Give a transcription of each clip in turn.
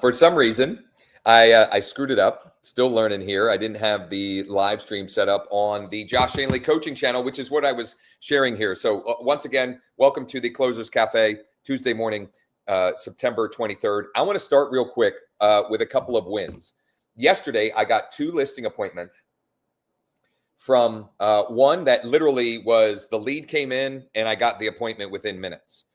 For some reason, I screwed it up. Still learning here. I didn't have the live stream set up on the Josh Schoenly coaching channel, which is what I was sharing here. So once again, welcome to the Closers Cafe, Tuesday morning, September 23rd. I want to start real quick with a couple of wins. Yesterday, I got 2 listing appointments from one that literally was the lead came in and I got the appointment within minutes.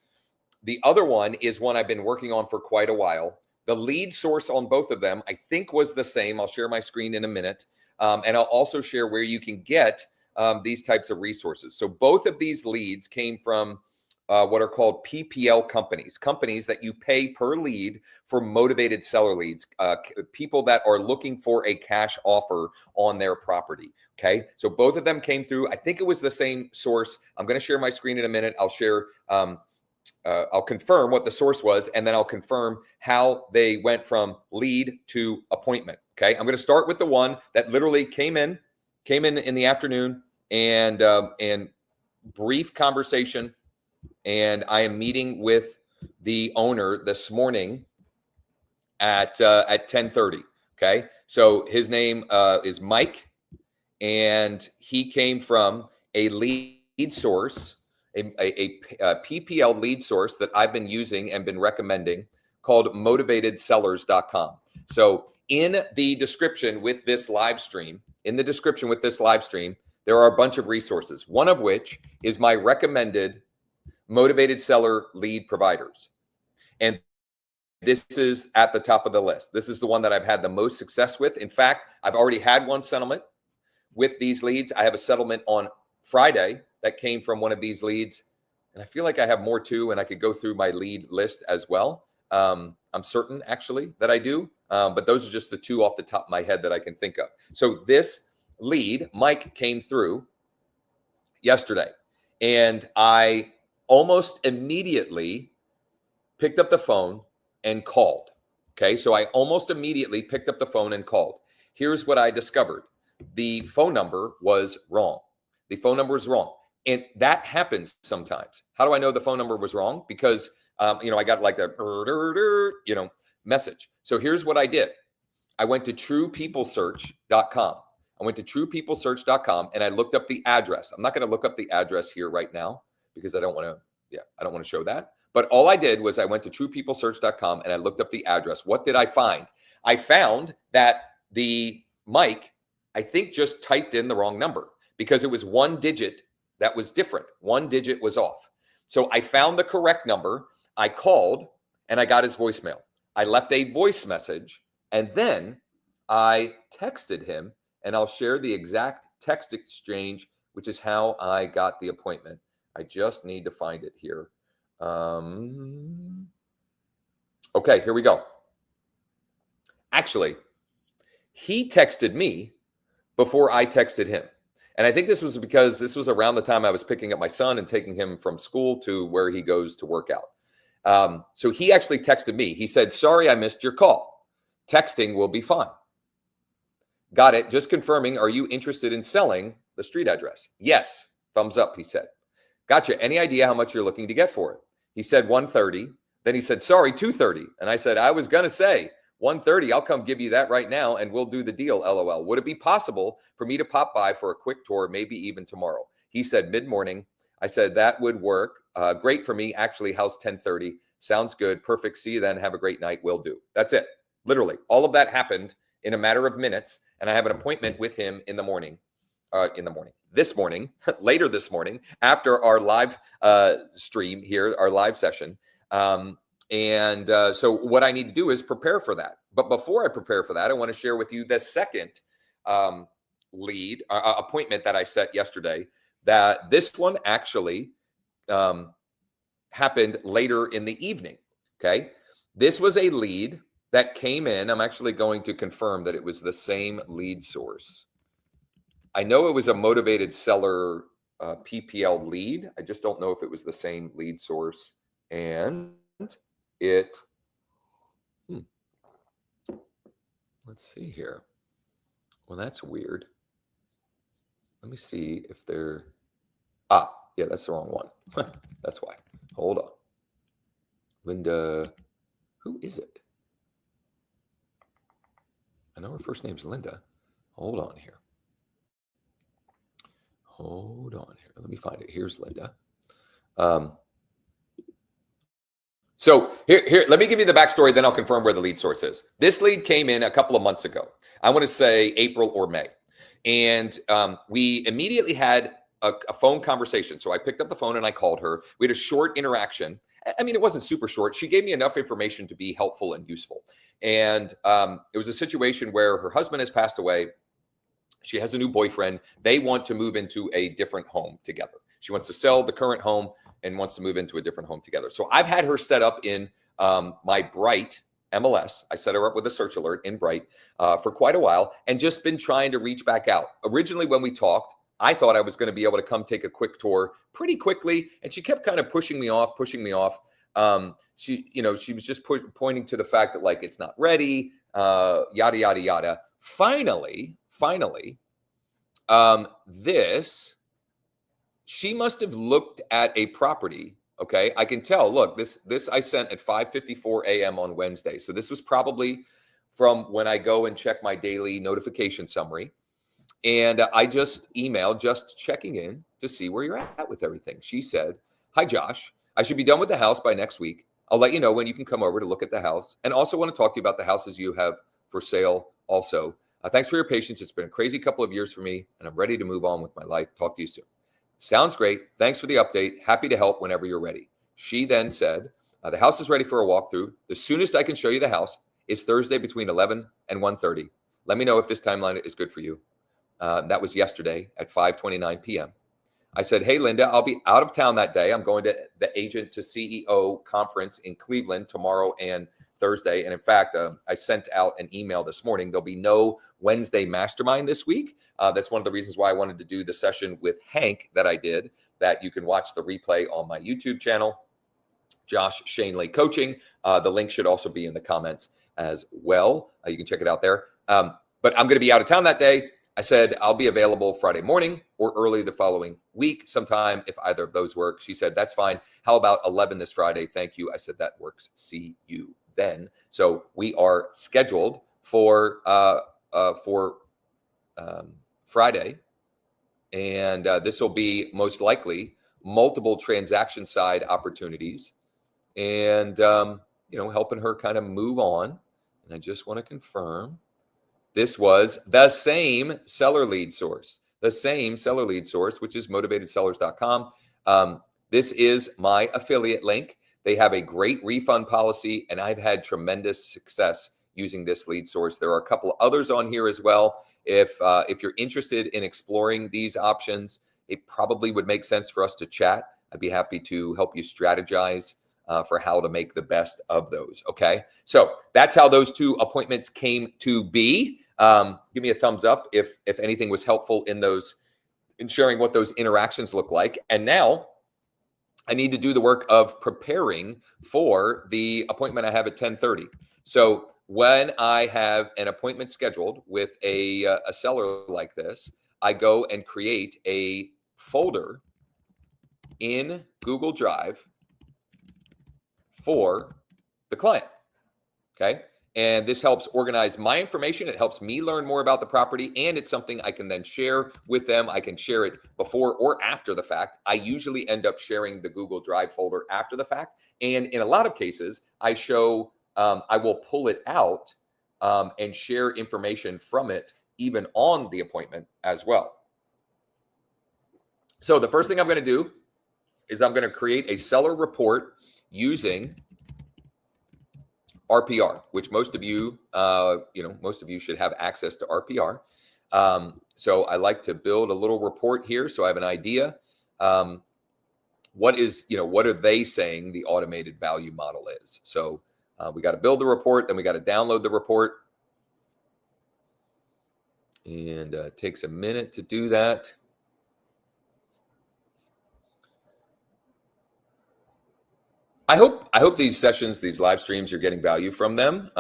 The other one is one I've been working on for quite a while. The lead source on both of them, I think, was the same. I'll share my screen in a minute. And I'll also share where you can get these types of resources. So both of these leads came from what are called PPL companies, companies that you pay per lead for motivated seller leads, people that are looking for a cash offer on their property. Okay, so both of them came through. I think it was the same source. I'm going to share my screen in a minute. I'll share I'll confirm what the source was, and then I'll confirm how they went from lead to appointment. Okay, I'm going to start with the one that literally came in the afternoon, and brief conversation, and I am meeting with the owner this morning at 10:30. Okay, so his name is Mike, and he came from a lead source. A PPL lead source that I've been using and been recommending called motivatedsellers.com. So in the description with this live stream, there are a bunch of resources, one of which is my recommended motivated seller lead providers. And this is at the top of the list. This is the one that I've had the most success with. In fact, I've already had one settlement with these leads. I have a settlement on Friday that came from one of these leads. And I feel like I have more too, and I could go through my lead list as well. I'm certain actually that I do, but those are just the 2 off the top of my head that I can think of. So this lead, Mike, came through yesterday, and I almost immediately picked up the phone and called. Okay, so I almost immediately picked up the phone and called. Here's what I discovered. The phone number was wrong. The phone number is wrong. And that happens sometimes. How do I know the phone number was wrong? Because, I got like a, message. So here's what I did. I went to truepeoplesearch.com. And I looked up the address. I'm not going to look up the address here right now because I don't want to show that. But all I did was I went to truepeoplesearch.com and I looked up the address. What did I find? I found that the Mike, I think, just typed in the wrong number because it was 1 digit that was different. 1 digit was off. So I found the correct number. I called and I got his voicemail. I left a voice message and then I texted him, and I'll share the exact text exchange, which is how I got the appointment. I just need to find it here. Okay, here we go. Actually, he texted me before I texted him. And I think this was because this was around the time I was picking up my son and taking him from school to where he goes to work out. So he actually texted me. He said, "Sorry, I missed your call. Texting will be fine." Got it. Just confirming. Are you interested in selling the street address? Yes. Thumbs up, he said. Gotcha. Any idea how much you're looking to get for it? He said 130. Then he said, "Sorry, 230. And I said, "I was going to say 130. I'll come give you that right now and we'll do the deal, LOL. Would it be possible for me to pop by for a quick tour, maybe even tomorrow?" He said mid-morning. I said, "That would work. Great for me. Actually, how's 10:30? Sounds good. Perfect. See you then. Have a great night. Will do." That's it. Literally. All of that happened in a matter of minutes. And I have an appointment with him in the morning. This morning, later this morning, after our live stream here, our live session. So what I need to do is prepare for that. But before I prepare for that, I want to share with you the second lead appointment that I set yesterday. That this one actually happened later in the evening. Okay, this was a lead that came in. I'm actually going to confirm that it was the same lead source. I know it was a motivated seller PPL lead. I just don't know if it was the same lead source. And it, let's see here. Well, that's weird. Let me see if they're, yeah, that's the wrong one. That's why. Hold on. Linda, who is it? know her first name's Linda. Hold on here. Let me find it. Here's Linda. So here, let me give you the backstory, then I'll confirm where the lead source is. This lead came in a couple of months ago. I want to say April or May. And we immediately had a phone conversation. So I picked up the phone and I called her. We had a short interaction. I mean, it wasn't super short. She gave me enough information to be helpful and useful. And it was a situation where her husband has passed away. She has a new boyfriend. They want to move into a different home together. She wants to sell the current home and wants to move into a different home together. So I've had her set up in my Bright MLS. I set her up with a search alert in Bright for quite a while and just been trying to reach back out. Originally, when we talked, I thought I was going to be able to come take a quick tour pretty quickly. And she kept kind of pushing me off. She was just pointing to the fact that like, it's not ready, yada, yada, yada. Finally, she must have looked at a property. Okay. I can tell, look, this I sent at 5:54 a.m. on Wednesday. So this was probably from when I go and check my daily notification summary. And I just emailed, just checking in to see where you're at with everything. She said, "Hi, Josh. I should be done with the house by next week. I'll let you know when you can come over to look at the house. And also want to talk to you about the houses you have for sale also. Thanks for your patience. It's been a crazy couple of years for me, and I'm ready to move on with my life. Talk to you soon." Sounds great. Thanks for the update. Happy to help whenever you're ready. She then said, the house is ready for a walkthrough. The soonest I can show you the house is Thursday between 11 and 1:30. Let me know if this timeline is good for you. That was yesterday at 5:29 p.m. I said, "Hey, Linda, I'll be out of town that day. I'm going to the Agent to CEO conference in Cleveland tomorrow and Thursday. And in fact, I sent out an email this morning. There'll be no Wednesday mastermind this week. That's one of the reasons why I wanted to do the session with Hank that I did, that you can watch the replay on my YouTube channel, Josh Schoenly Coaching. The link should also be in the comments as well. You can check it out there. But I'm going to be out of town that day. I said, I'll be available Friday morning or early the following week sometime if either of those work. She said, that's fine. How about 11 this Friday? Thank you. I said, that works. See you then. So we are scheduled for Friday. And this will be most likely multiple transaction side opportunities and, helping her kind of move on. And I just want to confirm. This was the same seller lead source, which is motivatedsellers.com. This is my affiliate link. They have a great refund policy, and I've had tremendous success using this lead source. There are a couple others on here as well. If you're interested in exploring these options, it probably would make sense for us to chat. I'd be happy to help you strategize for how to make the best of those. Okay, so that's how those two appointments came to be. Give me a thumbs up if anything was helpful in sharing what those interactions look like. And now I need to do the work of preparing for the appointment I have at 10:30. So when I have an appointment scheduled with a seller like this, I go and create a folder in Google Drive for the client. Okay. And this helps organize my information. It helps me learn more about the property, and it's something I can then share with them. I can share it before or after the fact. I usually end up sharing the Google Drive folder after the fact. And in a lot of cases, I will pull it out and share information from it even on the appointment as well. So the first thing I'm going to do is I'm going to create a seller report using RPR, which most of you should have access to RPR. So I like to build a little report here so I have an idea. What are they saying the automated value model is? So we got to build the report, then we got to download the report. And it takes a minute to do that. I hope these sessions, these live streams, you're getting value from them.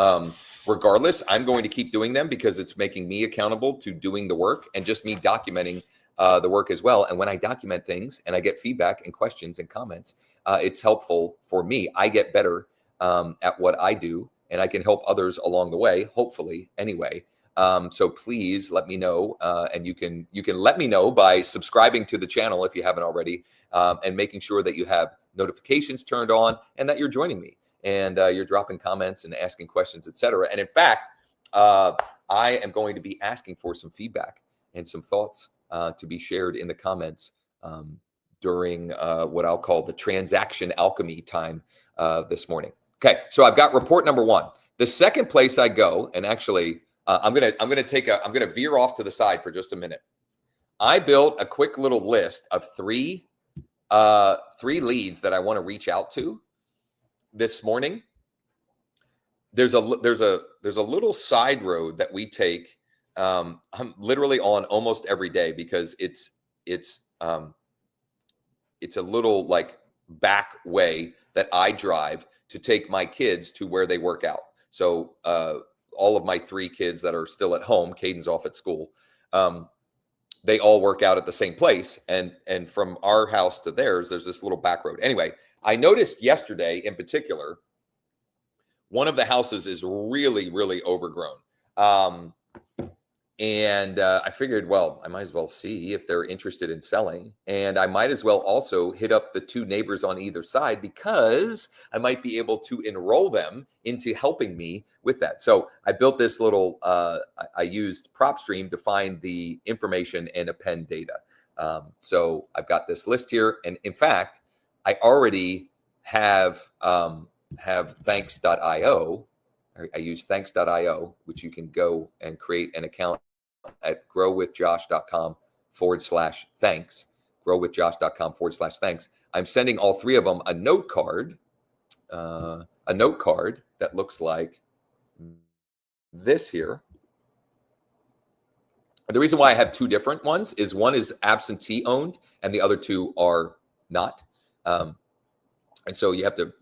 Regardless, I'm going to keep doing them because it's making me accountable to doing the work and just me documenting the work as well. And when I document things and I get feedback and questions and comments, it's helpful for me. I get better at what I do, and I can help others along the way, hopefully anyway. So please let me know, and you can let me know by subscribing to the channel if you haven't already, and making sure that you have notifications turned on and that you're joining me and you're dropping comments and asking questions, etc. And in fact, I am going to be asking for some feedback and some thoughts to be shared in the comments during what I'll call the transaction alchemy time this morning. Okay, so I've got report number one. The second place I go, and actually, I'm gonna veer off to the side for just a minute. I built a quick little list of three leads that I want to reach out to this morning. There's a little side road that we take. I'm literally on almost every day because it's a little like back way that I drive to take my kids to where they work out. So all of my three kids that are still at home, Caden's off at school, they all work out at the same place. And from our house to theirs, there's this little back road. Anyway, I noticed yesterday in particular, one of the houses is really, really overgrown. And I figured, well, I might as well see if they're interested in selling. And I might as well also hit up the two neighbors on either side because I might be able to enroll them into helping me with that. So I built this little, I used PropStream to find the information and append data. So I've got this list here. And in fact, I already have thanks.io. I use thanks.io, which you can go and create an account at growwithjosh.com/thanks. growwithjosh.com/thanks. I'm sending all three of them a note card that looks like this here. The reason why I have two different ones is one is absentee owned and the other two are not. And so you have to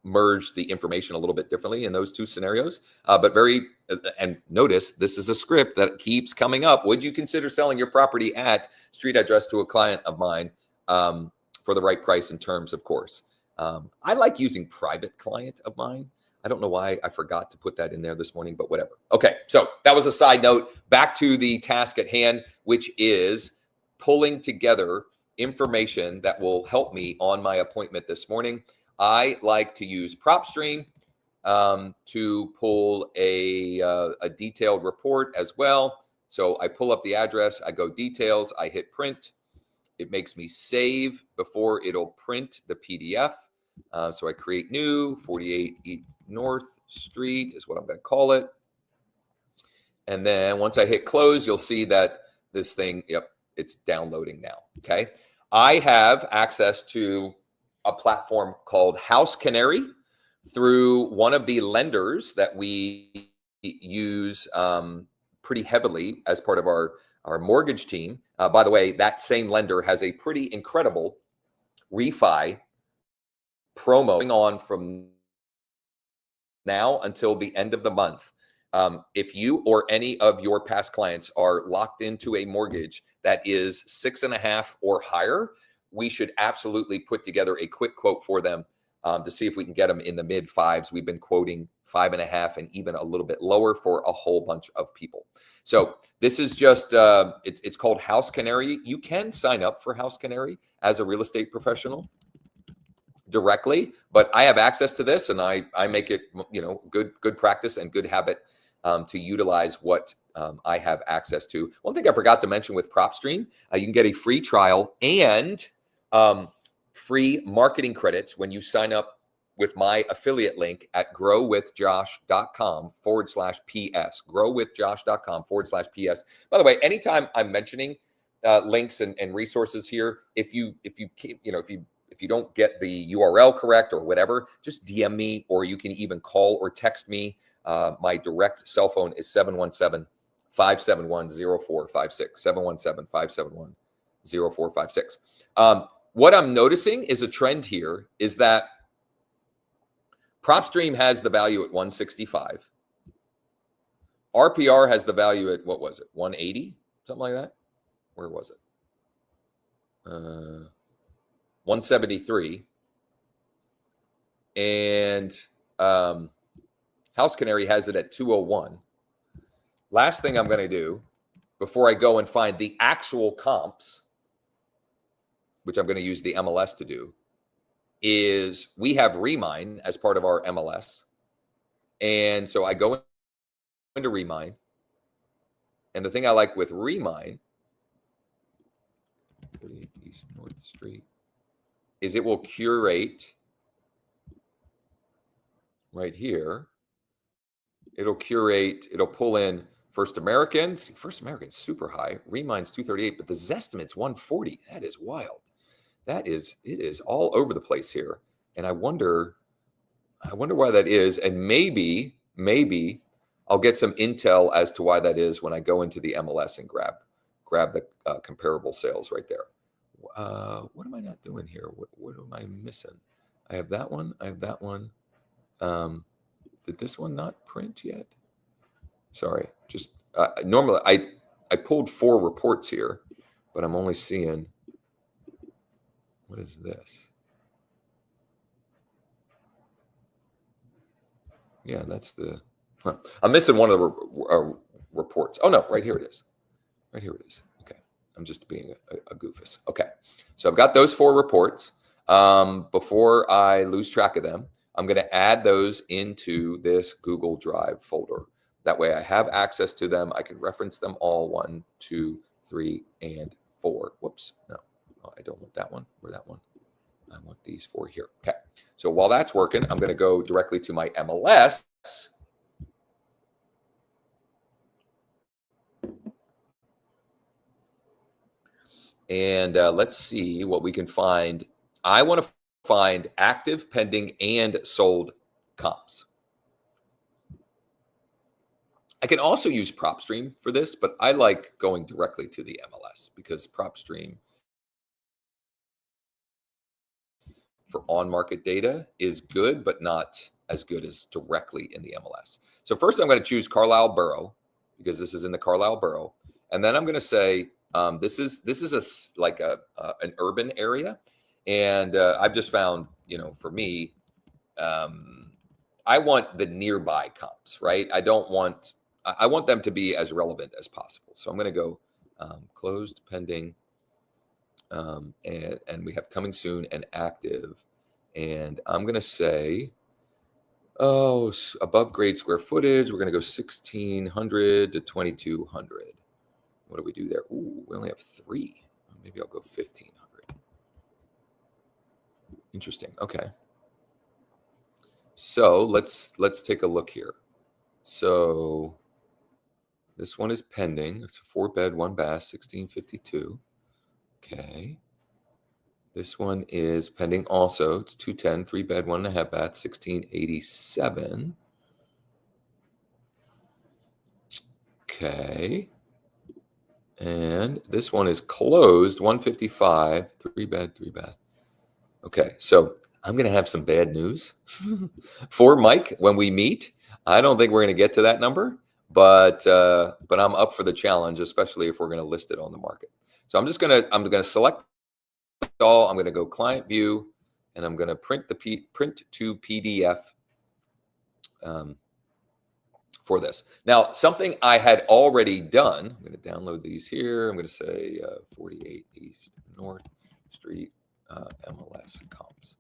merge the information a little bit differently in those two scenarios. And notice this is a script that keeps coming up. Would you consider selling your property at street address to a client of mine for the right price and terms, of course. I like using private client of mine. I don't know why I forgot to put that in there this morning, but whatever. Okay, so that was a side note. Back to the task at hand, which is pulling together information that will help me on my appointment this morning. I like to use PropStream to pull a detailed report as well. So I pull up the address, I go details, I hit print. It makes me save before it'll print the PDF. So I create new 48 East North Street is what I'm going to call it. And then once I hit close, you'll see that this thing, yep, it's downloading now. Okay. I have access to a platform called House Canary through one of the lenders that we use pretty heavily as part of our mortgage team. By the way, that same lender has a pretty incredible refi promo going on from now until the end of the month. If you or any of your past clients are locked into a mortgage that is 6.5 or higher, we should absolutely put together a quick quote for them to see if we can get them in the mid fives. We've been quoting 5.5 and even a little bit lower for a whole bunch of people. So this is just, it's called House Canary. You can sign up for House Canary as a real estate professional directly, but I have access to this and I make it, good practice and good habit to utilize what I have access to. One thing I forgot to mention with PropStream, you can get a free trial and free marketing credits when you sign up with my affiliate link at growwithjosh.com/PS. growwithjosh.com/PS. By the way, anytime I'm mentioning links and resources here, if you don't get the URL correct or whatever, just DM me, or you can even call or text me. My direct cell phone is 717-571-0456. 717-571-0456. What I'm noticing is a trend here is that PropStream has the value at 165. RPR has the value at, what was it, 180? Something like that? Where was it? 173. And House Canary has it at 201. last thing I'm going to do before I go and find the actual comps, which I'm going to use the MLS to do, is we have Remine as part of our MLS. And so I go into Remine. And the thing I like with Remine, 48 East North Street, is it will curate right here. It'll curate, it'll pull in First American. See, First American's super high. Remine's 238, but the Zestimate's 140. That is wild. It is all over the place here. And I wonder why that is. And maybe I'll get some intel as to why that is when I go into the MLS and grab the comparable sales right there. What am I not doing here? What am I missing? I have that one. I have that one. Did this one not print yet? Sorry. Just normally I pulled 4 reports here, but I'm only seeing, what is this? Yeah, that's the, I'm missing one of the reports. Oh no, right here it is. Right here it is. Okay. I'm just being a goofus. Okay. So I've got those 4 reports. Before I lose track of them, I'm going to add those into this Google Drive folder. That way I have access to them. I can reference them all, 1, 2, 3, and 4. Whoops. No, I don't want that one or that one. I want these 4 here. Okay. So while that's working, I'm going to go directly to my MLS. And let's see what we can find. I want to find active, pending, and sold comps. I can also use PropStream for this, but I like going directly to the MLS because PropStream for on-market data is good, but not as good as directly in the MLS. So first I'm going to choose Carlisle Borough because this is in the Carlisle Borough. And then I'm going to say, this is like an urban area. And I've just found, for me, I want the nearby comps, right? I want them to be as relevant as possible. So I'm going to go closed, pending, and we have coming soon and active. And I'm going to say, above grade square footage, we're going to go 1,600 to 2,200. What do we do there? Ooh, we only have 3. Maybe I'll go 1,500. Interesting. Okay. So let's take a look here. So this one is pending. It's a 4-bed, 1-bath, 1,652. Okay. This one is pending also. It's 210, 3-bed, 1.5-bath, 1,687. Okay. And this one is closed, 155, 3-bed, 3-bath. Okay, so I'm going to have some bad news for Mike when we meet. I don't think we're going to get to that number, but I'm up for the challenge, especially if we're going to list it on the market. So I'm going to select all. I'm going to go client view, and I'm going to print to PDF for this. Now, something I had already done. I'm going to download these here. I'm going to say 48 East North Street MLS comps.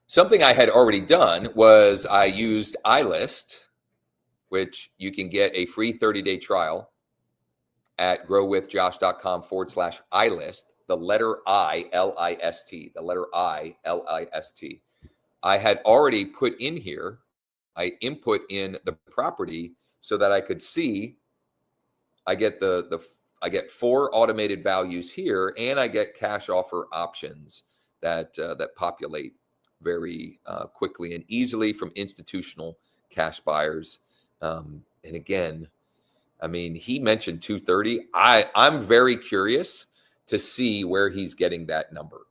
Something I had already done was I used iList, which you can get a free 30-day trial at growwithjosh.com/iList. The letter I, L-I-S-T, the letter I, L-I-S-T. I had already put in here, I input in the property so that I could see, I get I get 4 automated values here, and I get cash offer options that populate very quickly and easily from institutional cash buyers. And again, I mean, he mentioned 230. I'm very curious to see where he's getting that number.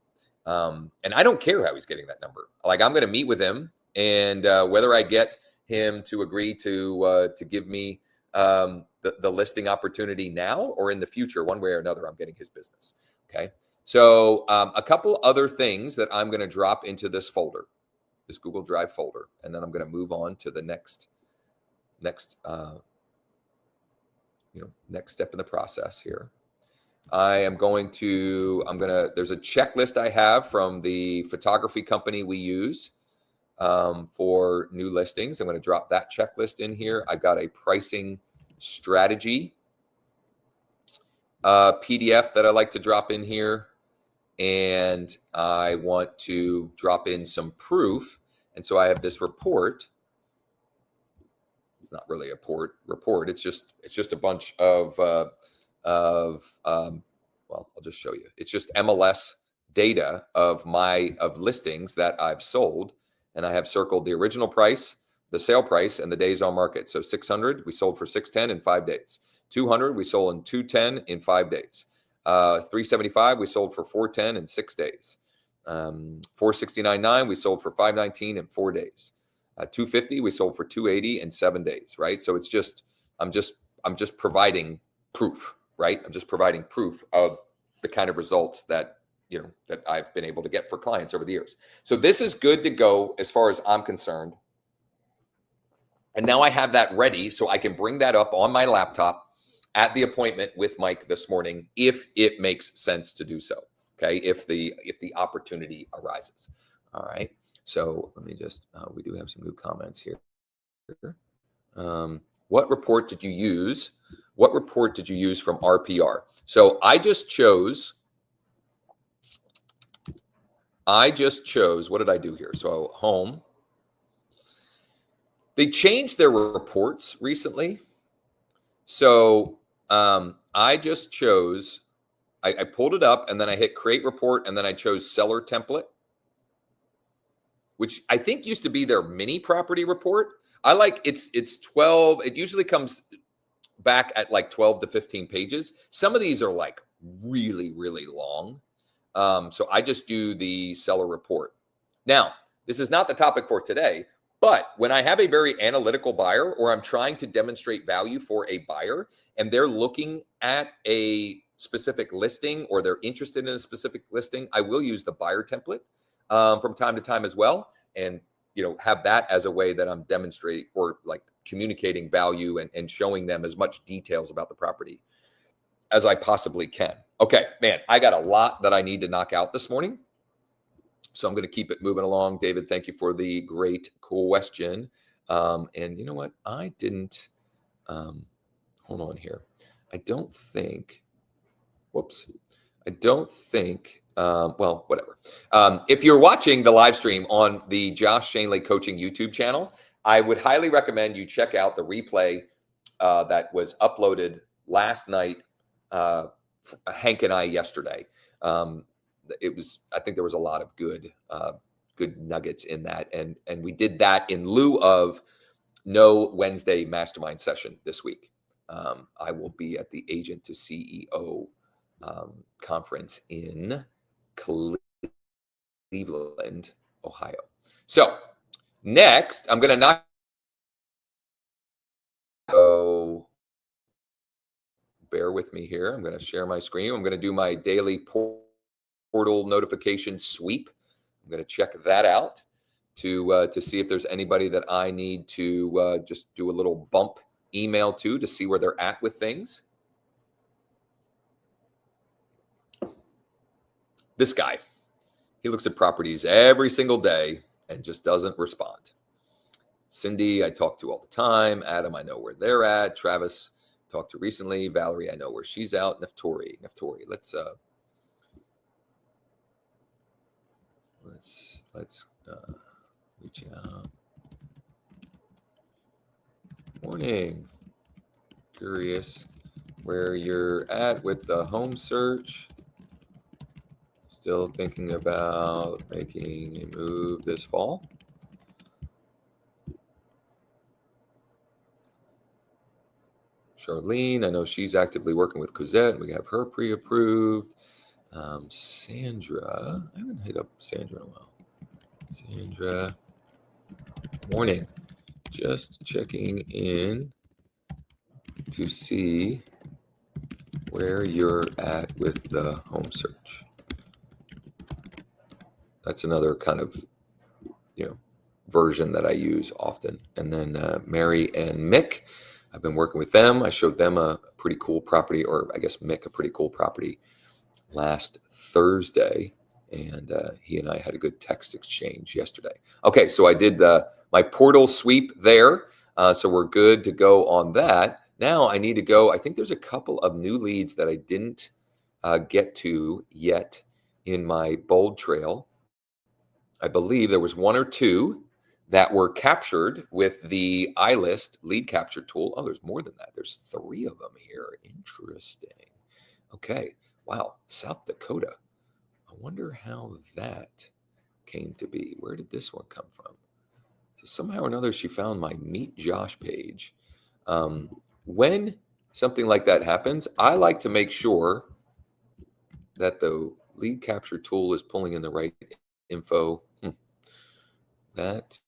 And I don't care how he's getting that number. Like, I'm going to meet with him, and whether I get him to agree to give me the listing opportunity now or in the future, one way or another, I'm getting his business. Okay. So a couple other things that I'm going to drop into this folder, this Google Drive folder, and then I'm going to move on to the next next step in the process here. there's a checklist I have from the photography company we use for new listings. I'm going to drop that checklist in here. I've got a pricing strategy PDF that I like to drop in here. And I want to drop in some proof. And so I have this report. It's not really a report. It's just a bunch of well, I'll just show you. It's just MLS data of listings that I've sold, and I have circled the original price, the sale price, and the days on market. So 600, we sold for 610 in 5 days. 200, we sold in 210 in 5 days. 375, we sold for 410 in 6 days. 469.9, we sold for 519 in 4 days. 250, we sold for 280 in 7 days. Right. So it's just I'm just providing proof. Right. I'm just providing proof of the kind of results that that I've been able to get for clients over the years. So this is good to go as far as I'm concerned. And now I have that ready so I can bring that up on my laptop at the appointment with Mike this morning, if it makes sense to do so. Okay, if the opportunity arises. All right. So let me just we do have some new comments here. What report did you use? What report did you use from RPR? So I just chose. What did I do here? So home. They changed their reports recently. So I just chose, I pulled it up and then I hit create report and then I chose seller template, which I think used to be their mini property report. I like it's 12. It usually comes back at like 12 to 15 pages. Some of these are like really, really long. So I just do the seller report. Now, this is not the topic for today, but when I have a very analytical buyer or I'm trying to demonstrate value for a buyer and they're looking at a specific listing or they're interested in a specific listing, I will use the buyer template from time to time as well. And, have that as a way that I'm demonstrating or like communicating value and showing them as much details about the property as I possibly can. Okay, man, I got a lot that I need to knock out this morning. So I'm going to keep it moving along. David, thank you for the great question. And you know what? I didn't, hold on here. I don't think, well, whatever. If you're watching the live stream on the Josh Schoenly Coaching YouTube channel, I would highly recommend you check out the replay that was uploaded last night, Hank and I yesterday. I think there was a lot of good nuggets in that. And we did that in lieu of no Wednesday mastermind session this week. I will be at the Agent to CEO conference in Cleveland, Ohio. So next, I'm going to bear with me here. I'm going to share my screen. I'm going to do my daily portal notification sweep. I'm going to check that out to see if there's anybody that I need to just do a little bump email to see where they're at with things. This guy, he looks at properties every single day and just doesn't respond. Cindy, I talk to all the time. Adam, I know where they're at. Travis, talked to recently. Valerie, I know where she's out. Neftori, let's reach out. Morning. Curious where you're at with the home search. Still thinking about making a move this fall. Charlene, I know she's actively working with Cosette. We have her pre-approved. Sandra, I haven't hit up Sandra in a while. Sandra, morning. Just checking in to see where you're at with the home search. That's another kind of, version that I use often. And then Mary and Mick, I've been working with them. I showed them a pretty cool property, or I guess Mick a pretty cool property last Thursday, and he and I had a good text exchange yesterday. Okay, so I did my portal sweep there, so we're good to go on that. Now I need to go. I think there's a couple of new leads that I didn't get to yet in my bold trail. I believe there was one or two that were captured with the iList lead capture tool. Oh, there's more than that. There's 3 of them here. Interesting. Okay. Wow. South Dakota. I wonder how that came to be. Where did this one come from? So somehow or another, she found my Meet Josh page. When something like that happens, I like to make sure that the lead capture tool is pulling in the right info. That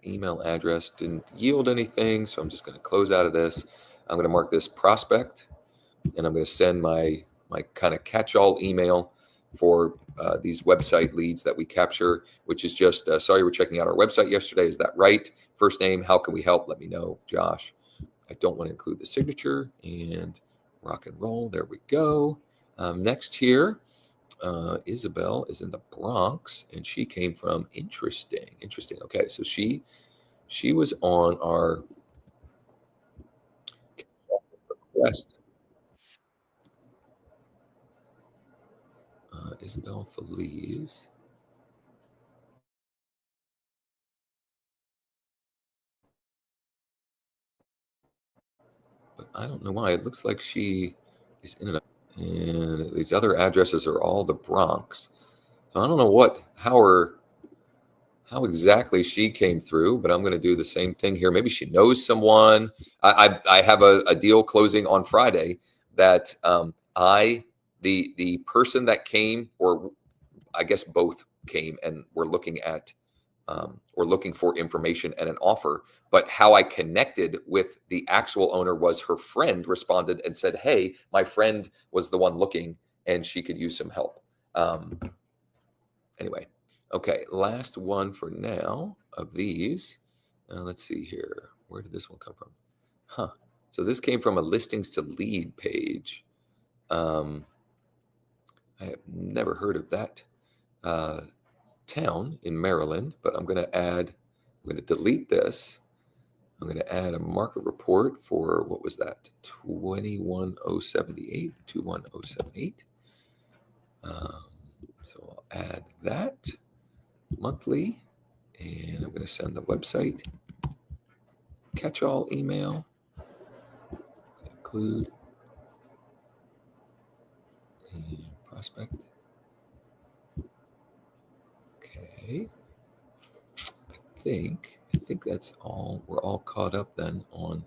email address didn't yield anything, so I'm just going to close out of this. I'm going to mark this prospect, and I'm going to send my kind of catch-all email for these website leads that we capture, which is just, sorry, we're checking out our website yesterday. Is that right? First name, how can we help? Let me know, Josh. I don't want to include the signature, and rock and roll. There we go. Next here. Isabel is in the Bronx, and she came from interesting. Okay, so she was on our request. Isabel Feliz. But I don't know why. It looks like she is in and these other addresses are all the Bronx. So I don't know how exactly she came through, but I'm going to do the same thing here. Maybe she knows someone. I have a deal closing on Friday that the person that came, or I guess both came, and we're looking for information and an offer. But how I connected with the actual owner was her friend responded and said, "Hey, my friend was the one looking, and she could use some help." Anyway, okay, last one for now of these. Let's see here. Where did this one come from? So this came from a listings to lead page. I have never heard of that town in Maryland, but I'm going to delete this. I'm going to add a market report for, what was that? 21078. So I'll add that monthly, and I'm going to send the website catch-all email, include a prospect. Okay. I think that's all. We're all caught up then on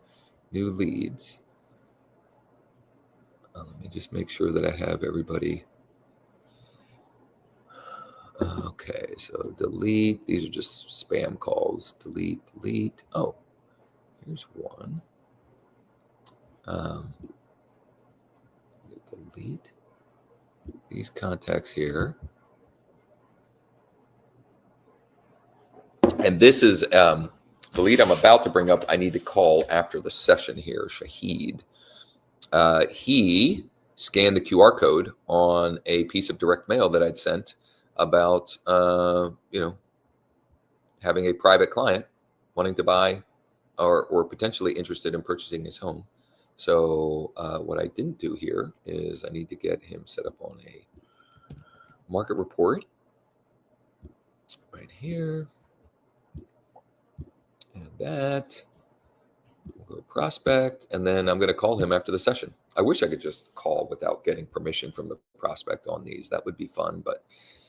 new leads. Let me just make sure that I have everybody. Okay, so delete. These are just spam calls. Delete. Oh, here's one. Delete these contacts here. And this is the lead I'm about to bring up. I need to call after the session here. Shahid. He scanned the QR code on a piece of direct mail that I'd sent about, having a private client wanting to buy or potentially interested in purchasing his home. So what I didn't do here is I need to get him set up on a market report right here. And that. We'll go prospect, and then I'm going to call him after the session. I wish I could just call without getting permission from the prospect on these. That would be fun, but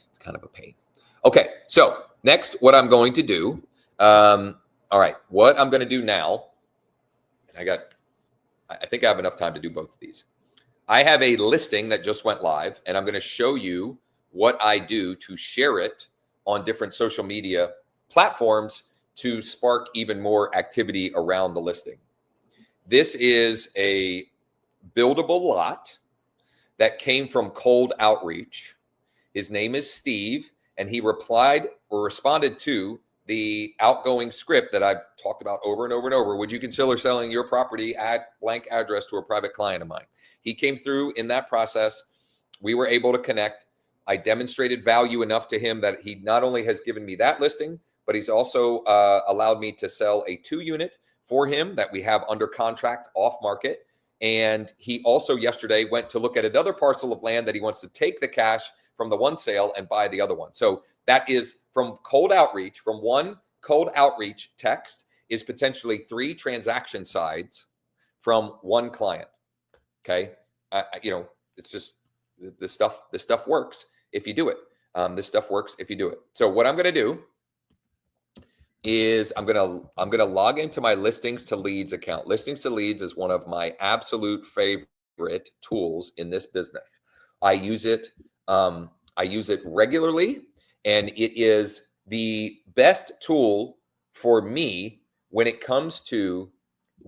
it's kind of a pain. Okay, so next, what I'm going to do, all right, what I'm going to do now, and I think I have enough time to do both of these. I have a listing that just went live, and I'm going to show you what I do to share it on different social media platforms to spark even more activity around the listing. This is a buildable lot that came from cold outreach. His name is Steve, and he responded to the outgoing script that I've talked about over and over and over. Would you consider selling your property at blank address to a private client of mine? He came through in that process. We were able to connect. I demonstrated value enough to him that he not only has given me that listing, but he's also allowed me to sell a 2-unit for him that we have under contract off market. And he also yesterday went to look at another parcel of land that he wants to take the cash from the one sale and buy the other one. So that is from cold outreach, from one cold outreach text is potentially 3 transaction sides from one client. Okay. It's just this stuff works if you do it. This stuff works if you do it. So what I'm going to do is I'm going to log into my listings to leads account. Listings to leads is one of my absolute favorite tools in this business. I use it regularly, and it is the best tool for me when it comes to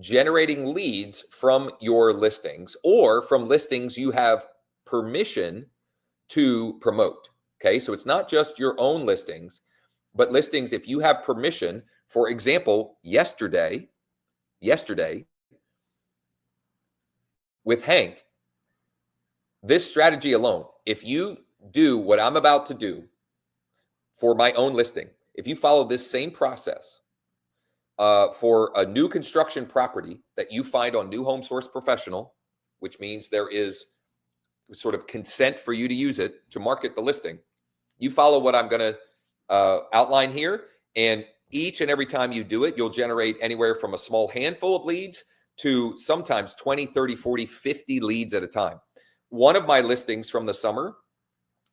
generating leads from your listings or from listings you have permission to promote. Okay, so it's not just your own listings, but listings if you have permission. For example, yesterday with Hank, this strategy alone, if you do what I'm about to do for my own listing, if you follow this same process for a new construction property that you find on New Home Source Professional, which means there is sort of consent for you to use it to market the listing, you follow what I'm going to outline here, and each and every time you do it, you'll generate anywhere from a small handful of leads to sometimes 20, 30, 40, 50 leads at a time. One of my listings from the summer,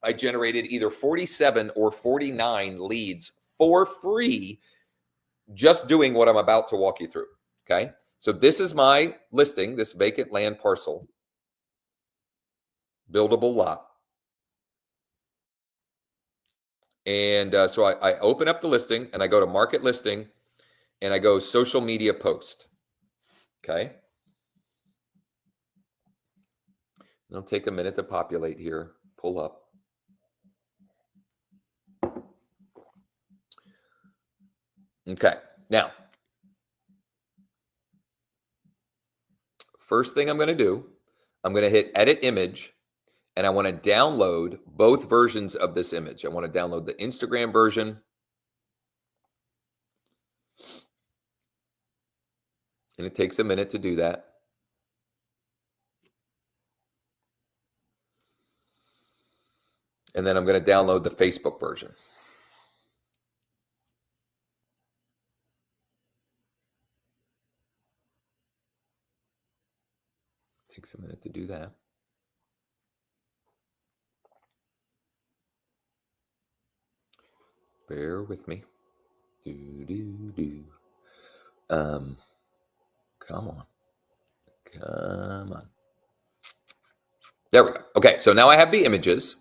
I generated either 47 or 49 leads for free just doing what I'm about to walk you through. Okay. So this is my listing, this vacant land parcel, buildable lot. And so I open up the listing and I go to market listing and I go social media post. Okay. It'll take a minute to populate here, pull up. Okay, now, first thing I'm going to do, I'm going to hit edit image, and I want to download both versions of this image. I want to download the Instagram version and it takes a minute to do that. And then I'm going to download the Facebook version. Takes a minute to do that. Bear with me. Come on. There we go. Okay, so now I have the images,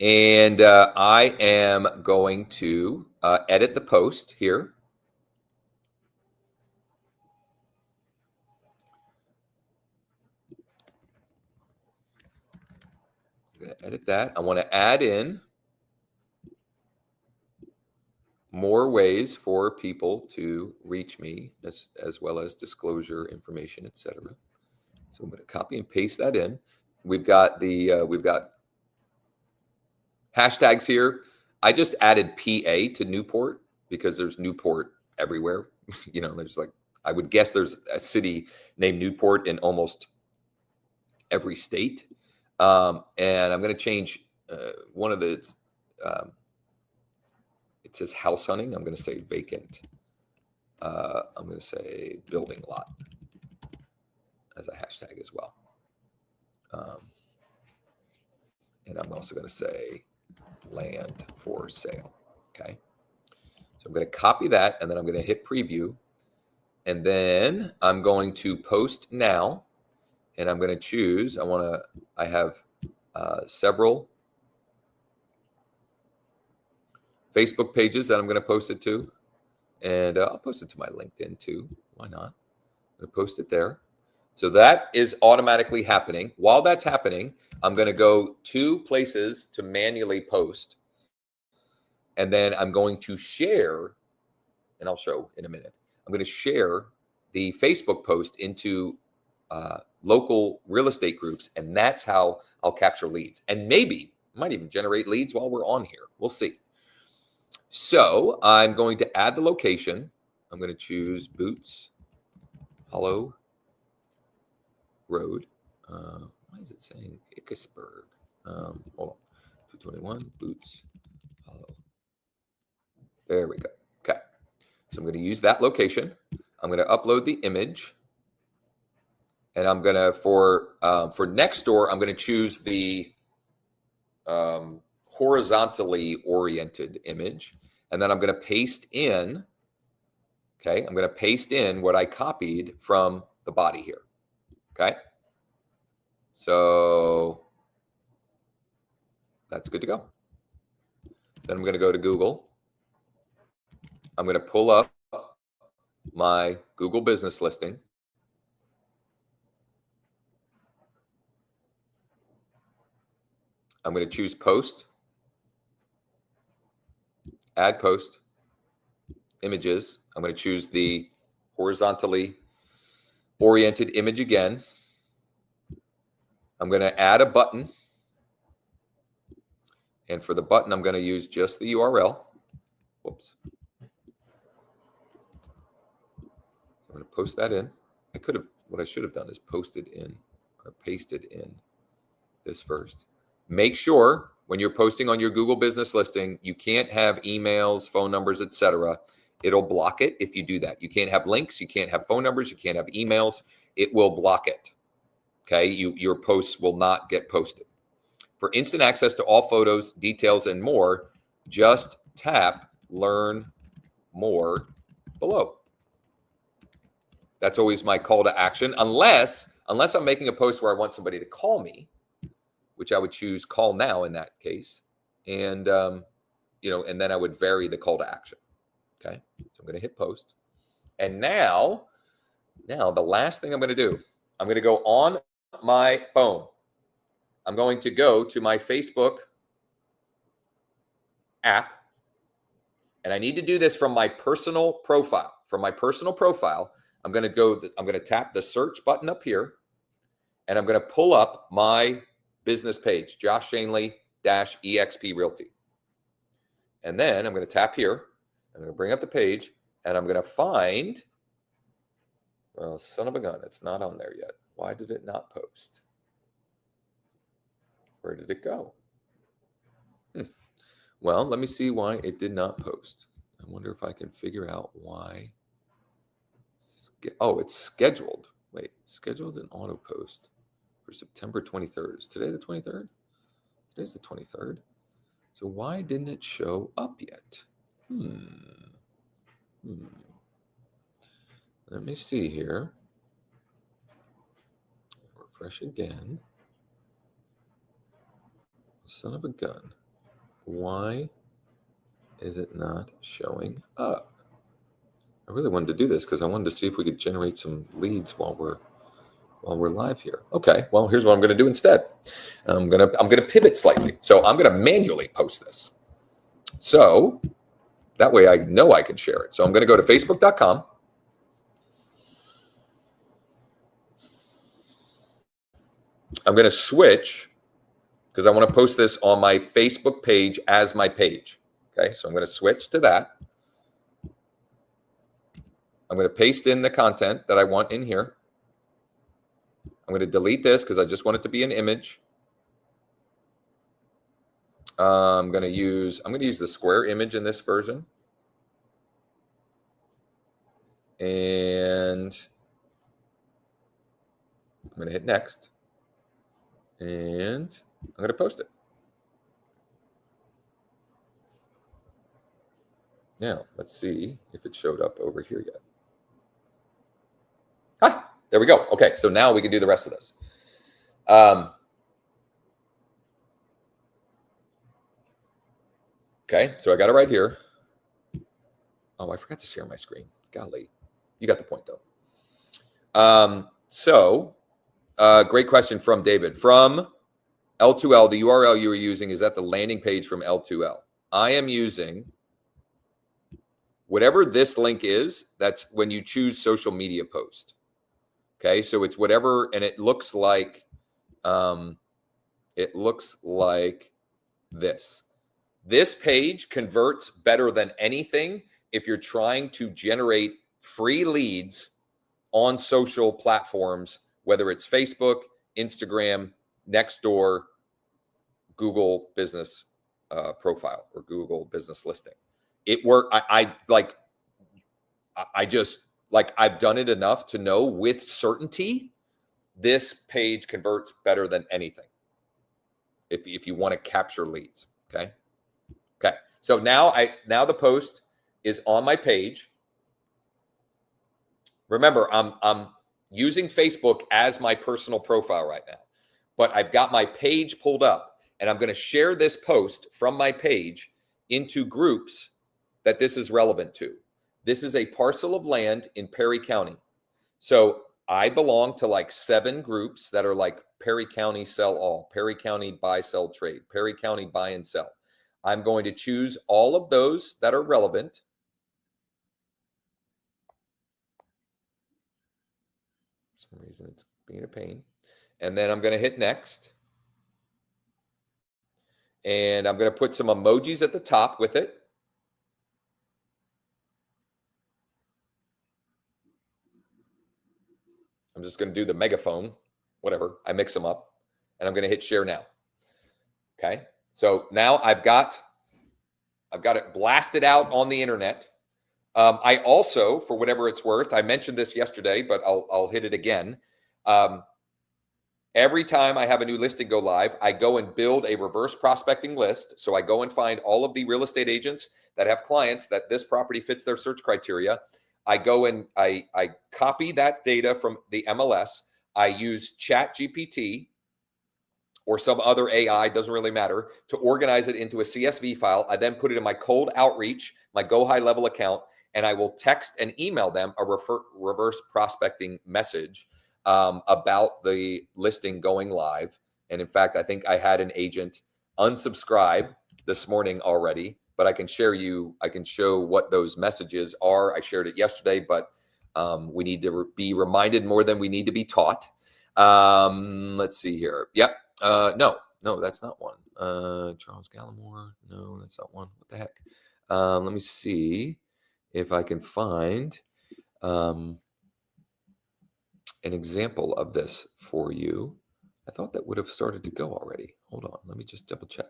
and I am going to edit the post here. I'm going to edit that. I want to add in more ways for people to reach me, as well as disclosure information, etc. So I'm going to copy and paste that in. We've got hashtags here. I just added PA to Newport because there's Newport everywhere. There's I would guess there's a city named Newport in almost every state. And I'm going to change one of the, it says house hunting. I'm going to say vacant. I'm going to say building lot as a hashtag as well. And I'm also going to say land for sale. Okay. So I'm going to copy that, and then I'm going to hit preview. And then I'm going to post now, and I'm going to choose, I have several Facebook pages that I'm going to post it to. And I'll post it to my LinkedIn too. Why not? I'm going to post it there. So that is automatically happening. While that's happening, I'm going to go 2 places to manually post. And then I'm going to share and I'll show in a minute. I'm going to share the Facebook post into local real estate groups, and that's how I'll capture leads. And maybe might even generate leads while we're on here. We'll see. So I'm going to add the location. I'm going to choose Boots Hollow Road. Why is it saying Ickesburg? Hold on. 221 Boots Hollow. There we go. Okay. So I'm going to use that location. I'm going to upload the image. And I'm going to, for Nextdoor, I'm going to choose the horizontally oriented image. And then I'm going to paste in, okay, I'm going to paste in what I copied from the body here. Okay. So that's good to go. Then I'm going to go to Google. I'm going to pull up my Google business listing. I'm going to choose post, add post, images. I'm going to choose the horizontally oriented image again. I'm going to add a button. And for the button, I'm going to use just the URL. Whoops. I'm going to post that in. What I should have done is pasted in this first. Make sure when you're posting on your Google business listing, you can't have emails, phone numbers, etc. It'll block it if you do that. You can't have links, you can't have phone numbers, you can't have emails. It will block it. Okay, your posts will not get posted. For instant access to all photos, details, and more, just tap Learn More below. That's always my call to action, unless I'm making a post where I want somebody to call me, which I would choose call now in that case. And, and then I would vary the call to action. Okay. So I'm going to hit post. And now the last thing I'm going to do, I'm going to go on my phone. I'm going to go to my Facebook app. And I need to do this from my personal profile. From my personal profile, I'm going to tap the search button up here. And I'm going to pull up my business page, Josh Schoenly -EXP Realty. And then I'm going to tap here. I'm going to bring up the page, and I'm going to find, well, son of a gun, it's not on there yet. Why did it not post? Where did it go? Well, let me see why it did not post. I wonder if I can figure out why. Oh, it's scheduled. Wait, scheduled an auto post for September 23rd. Is today the 23rd? Today's the 23rd. So why didn't it show up yet? Let me see here. Refresh again. Son of a gun. Why is it not showing up? I really wanted to do this because I wanted to see if we could generate some leads while we're live here. Okay, well, here's what I'm going to do instead. I'm going to pivot slightly. So I'm going to manually post this. So that way I know I can share it. So I'm going to go to facebook.com. I'm going to switch because I want to post this on my Facebook page as my page. Okay, so I'm going to switch to that. I'm going to paste in the content that I want in here. I'm going to delete this because I just want it to be an image. I'm going to use the square image in this version. And I'm going to hit next. And I'm going to post it. Now, let's see if it showed up over here yet. Ah, there we go. Okay, so now we can do the rest of this. Okay, so I got it right here. Oh, I forgot to share my screen. Golly, you got the point though. Great question from David. From L2L, the URL you were using, is that the landing page from L2L? I am using Whatever this link is, that's when you choose social media post. Okay, so it's whatever, and it looks like this. This page converts better than anything if you're trying to generate free leads on social platforms, whether it's Facebook, Instagram, Nextdoor, Google Business Profile, or Google Business Listing. It worked. I've done it enough to know with certainty this page converts better than anything if you want to capture leads. Okay. So now the post is on my page. Remember, I'm using Facebook as my personal profile right now, but I've got my page pulled up, and I'm going to share this post from my page into groups that this is relevant to. This is a parcel of land in Perry County. So I belong to like 7 groups that are like Perry County Sell All, Perry County Buy Sell Trade, Perry County Buy and Sell. I'm going to choose all of those that are relevant. For some reason it's being a pain. And then I'm going to hit next. And I'm going to put some emojis at the top with it. I'm just going to do the megaphone, whatever. I mix them up, and I'm going to hit share now. Okay. So now I've got it blasted out on the internet. I also, for whatever it's worth, I mentioned this yesterday, but I'll hit it again. Every time I have a new listing go live, I go and build a reverse prospecting list. So I go and find all of the real estate agents that have clients that this property fits their search criteria. I go and I copy that data from the MLS. I use ChatGPT or some other AI, doesn't really matter, to organize it into a CSV file. I then put it in my cold outreach, my Go High Level account, and I will text and email them a reverse prospecting message about the listing going live. And in fact, I think I had an agent unsubscribe this morning already, but I can show what those messages are. I shared it yesterday, but we need to be reminded more than we need to be taught. Let's see here. Yep. No, that's not one. Charles Gallimore. No, that's not one. What the heck? Let me see if I can find an example of this for you. I thought that would have started to go already. Hold on. Let me just double check.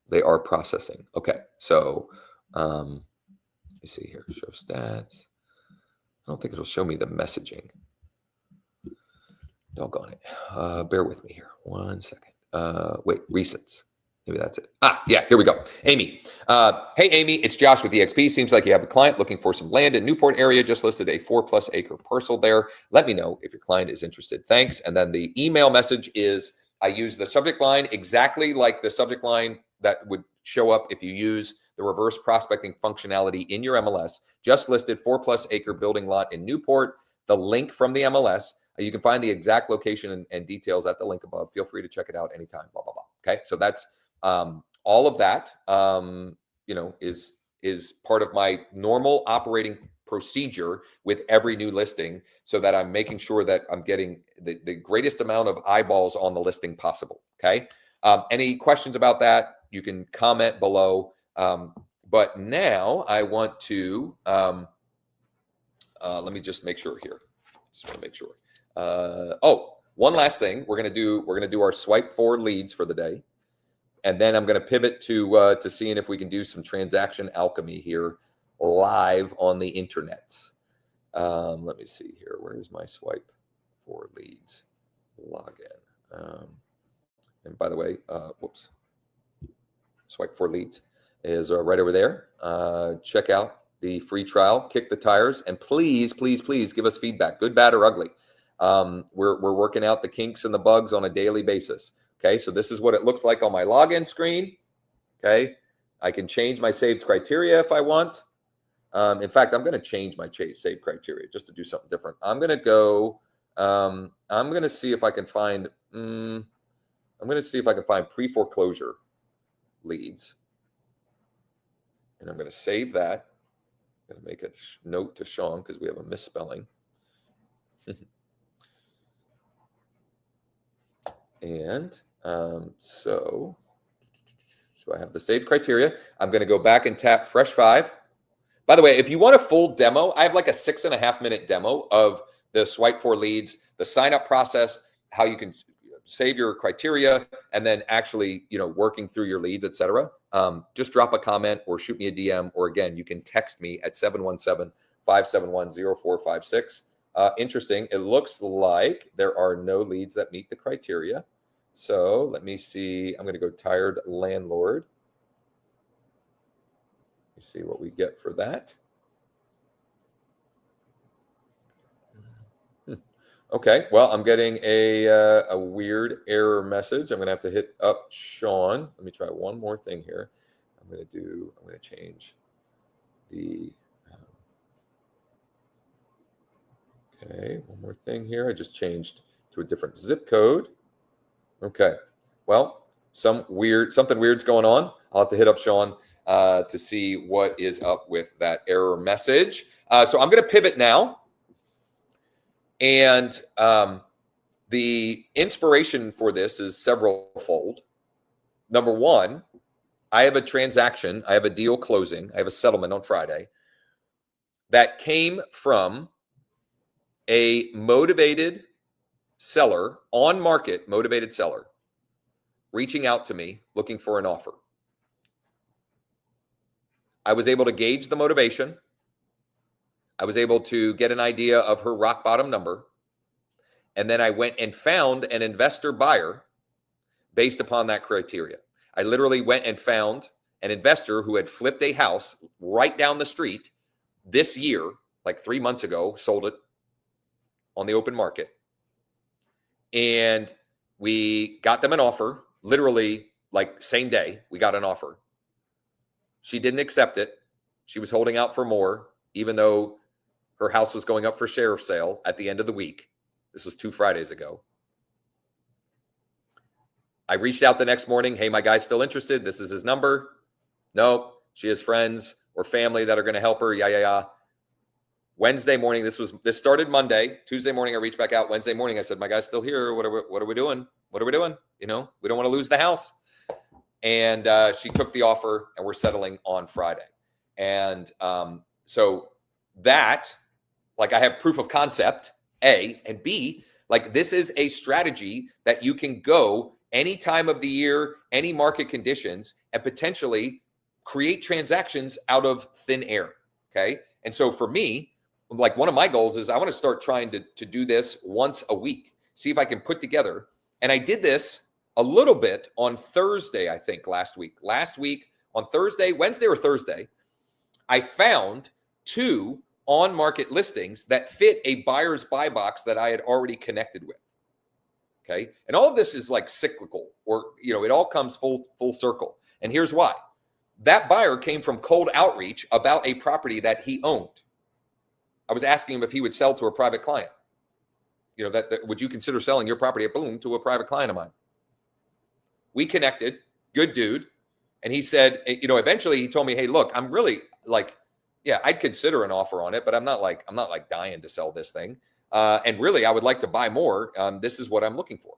They are processing. Okay. So, let me see here. Show stats. I don't think it'll show me the messaging. Doggone it. Bear with me here. 1 second. Wait, recents. Maybe that's it. Yeah, here we go. Amy. Hey, Amy, it's Josh with EXP. Seems like you have a client looking for some land in Newport area. Just listed a 4+ acre parcel there. Let me know if your client is interested. Thanks. And then the email message is, I use the subject line exactly like the subject line that would show up if you use the reverse prospecting functionality in your MLS. Just listed 4+ acre building lot in Newport. The link from the MLS. You can find the exact location and details at the link above. Feel free to check it out anytime, blah, blah, blah. Okay. So that's all of that, is part of my normal operating procedure with every new listing, so that I'm making sure that I'm getting the greatest amount of eyeballs on the listing possible. Okay. Any questions about that, you can comment below. But now I want to, let me just make sure here. Just want to make sure. One last thing we're going to do our swipe for leads for the day. And then I'm going to pivot to seeing if we can do some transaction alchemy here live on the internet. Let me see here. Where's my swipe for leads login? And by the way, swipe for leads is right over there. Check out the free trial, kick the tires, and please, please, please give us feedback, good, bad, or ugly. We're working out the kinks and the bugs on a daily basis. Okay, so this is what it looks like on my login screen. Okay, I can change my saved criteria if I want. In fact, I'm going to change my saved criteria just to do something different. I'm going to go. I'm going to see if I can find. I'm going to see if I can find pre-foreclosure leads. And I'm going to save that. I'm going to make a note to Sean because we have a misspelling. And so I have the saved criteria. I'm going to go back and tap Fresh 5. By the way, if you want a full demo, I have like a 6.5-minute demo of the swipe for leads, the sign up process, how you can save your criteria, and then actually, working through your leads, etc. Just drop a comment or shoot me a DM, or again, you can text me at 717-571-0456. Interesting. It looks like there are no leads that meet the criteria. So let me see. I'm going to go tired landlord. Let me see what we get for that. Okay, well, I'm getting a weird error message. I'm going to have to hit up Sean. Let me try one more thing here. I'm going to change the, okay, one more thing here. I just changed to a different zip code. Okay, well, something weird's going on. I'll have to hit up Sean to see what is up with that error message. So I'm going to pivot now. And the inspiration for this is several-fold. Number one, I have a transaction. I have a deal closing. I have a settlement on Friday that came from a motivated seller, on-market motivated seller, reaching out to me looking for an offer. I was able to gauge the motivation. I was able to get an idea of her rock bottom number. And then I went and found an investor buyer based upon that criteria. I literally went and found an investor who had flipped a house right down the street this year, like 3 months ago, sold it on the open market. And we got them an offer, literally like same day, we got an offer. She didn't accept it. She was holding out for more, even though her house was going up for sheriff's sale at the end of the week. This was 2 Fridays ago. I reached out the next morning. Hey, my guy's still interested. This is his number. No, she has friends or family that are going to help her. Yeah. Wednesday morning, this started Monday. Tuesday morning, I reached back out. Wednesday morning, I said, my guy's still here. What are we doing? What are we doing? We don't want to lose the house. And she took the offer, and we're settling on Friday. And so that, like, I have proof of concept, A, and B, like, this is a strategy that you can go any time of the year, any market conditions, and potentially create transactions out of thin air. Okay. And so for me, like, one of my goals is I want to start trying to do this once a week, see if I can put together. And I did this a little bit on Thursday, I think, last week on Wednesday or Thursday, I found 2 on-market listings that fit a buyer's buy box that I had already connected with. Okay. And all of this is like cyclical, or, it all comes full circle. And here's why. That buyer came from cold outreach about a property that he owned. I was asking him if he would sell to a private client. That would you consider selling your property at Boom to a private client of mine? We connected, good dude. And he said, eventually he told me, hey, look, I'm really like, yeah, I'd consider an offer on it, but I'm not like dying to sell this thing. And really, I would like to buy more. This is what I'm looking for.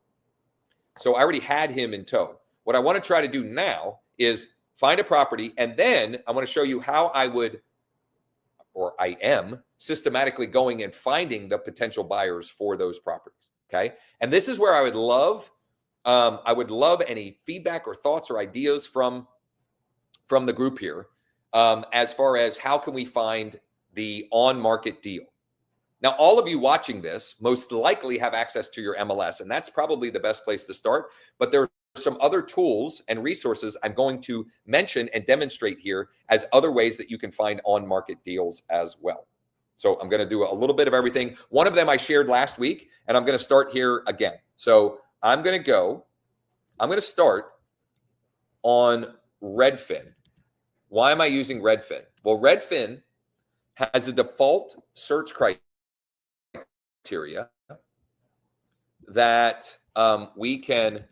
So I already had him in tow. What I want to try to do now is find a property, and then I want to show you how I am systematically going and finding the potential buyers for those properties. Okay. And this is where I would love any feedback or thoughts or ideas from the group here, as far as how can we find the on-market deal. Now, all of you watching this most likely have access to your MLS, and that's probably the best place to start. But there are some other tools and resources I'm going to mention and demonstrate here as other ways that you can find on-market deals as well. So I'm going to do a little bit of everything. One of them I shared last week, and I'm going to start here again. So I'm going to start on Redfin. Why am I using Redfin? Well, Redfin has a default search criteria that we can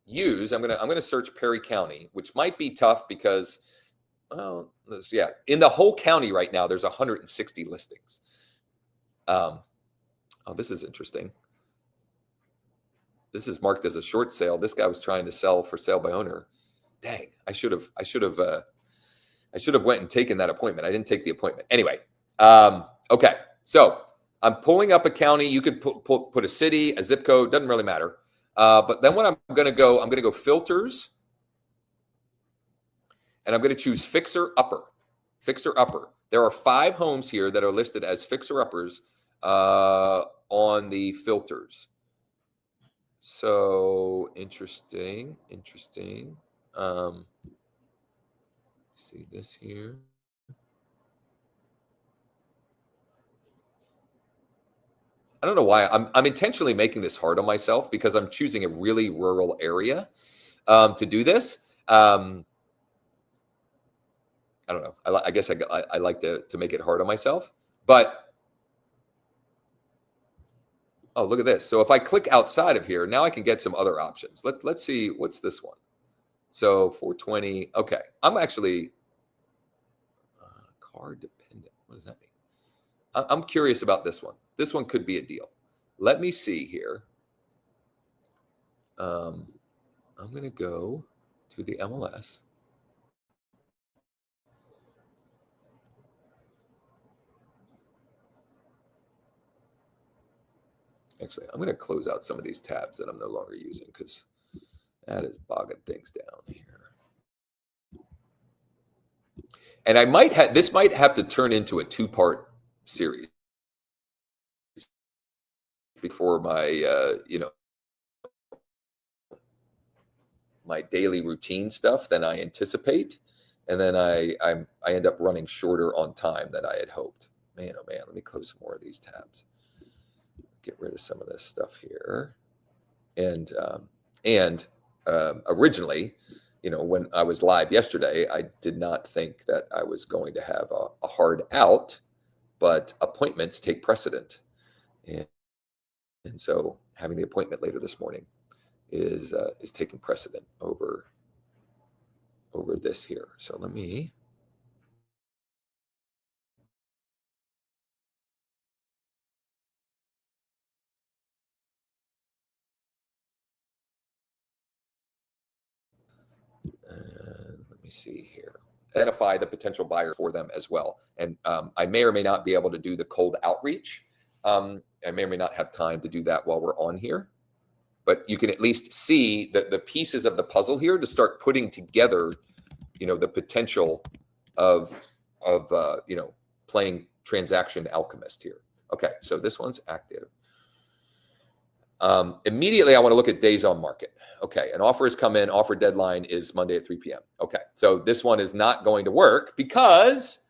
use. I'm going to search Perry County, which might be tough because well, yeah, in the whole county right now, there's 160 listings. Oh, this is interesting. This is marked as a short sale. This guy was trying to sell for sale by owner. Dang, I should have went and taken that appointment. I didn't take the appointment. Anyway, okay. So I'm pulling up a county. You could put a city, a zip code, doesn't really matter. But then what I'm going to go filters, and I'm going to choose fixer upper. Fixer upper. There are 5 homes here that are listed as fixer uppers on the filters. So interesting. See this here. I don't know why I'm intentionally making this hard on myself because I'm choosing a really rural area to do this. I don't know. I guess I like to make it hard on myself, but oh, look at this. So if I click outside of here, now I can get some other options. Let's see, what's this one? So 420. Okay, I'm actually car dependent. What does that mean? I'm curious about this one. This one could be a deal. Let me see here. I'm going to go to the MLS. Actually, I'm going to close out some of these tabs that I'm no longer using because that is bogging things down here. And this might have to turn into a 2-part series before my, my daily routine stuff than I anticipate. And then I end up running shorter on time than I had hoped. Man, oh man, let me close some more of these tabs. Get rid of some of this stuff here. And originally, when I was live yesterday, I did not think that I was going to have a hard out, but appointments take precedent. And so having the appointment later this morning is taking precedent over this here. So let me see here. Identify the potential buyer for them as well. And I may or may not be able to do the cold outreach. I may or may not have time to do that while we're on here. But you can at least see the pieces of the puzzle here to start putting together, the potential of playing transaction alchemist here. Okay, so this one's active. Immediately, I want to look at days on market. Okay, an offer has come in. Offer deadline is Monday at 3 p.m. Okay, so this one is not going to work because,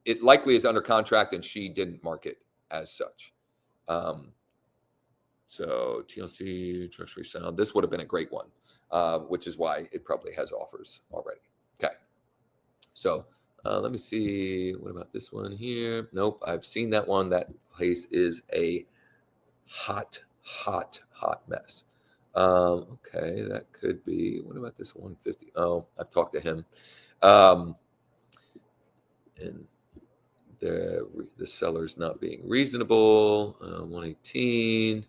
it likely is under contract and she didn't market as such. So TLC, Treasury Sound, this would have been a great one, which is why it probably has offers already. Okay, so let me see. What about this one here? Nope, I've seen that one. That place is a hot mess. Okay, that could be. What about this 150? Oh, I've talked to him. And the seller's not being reasonable. 118.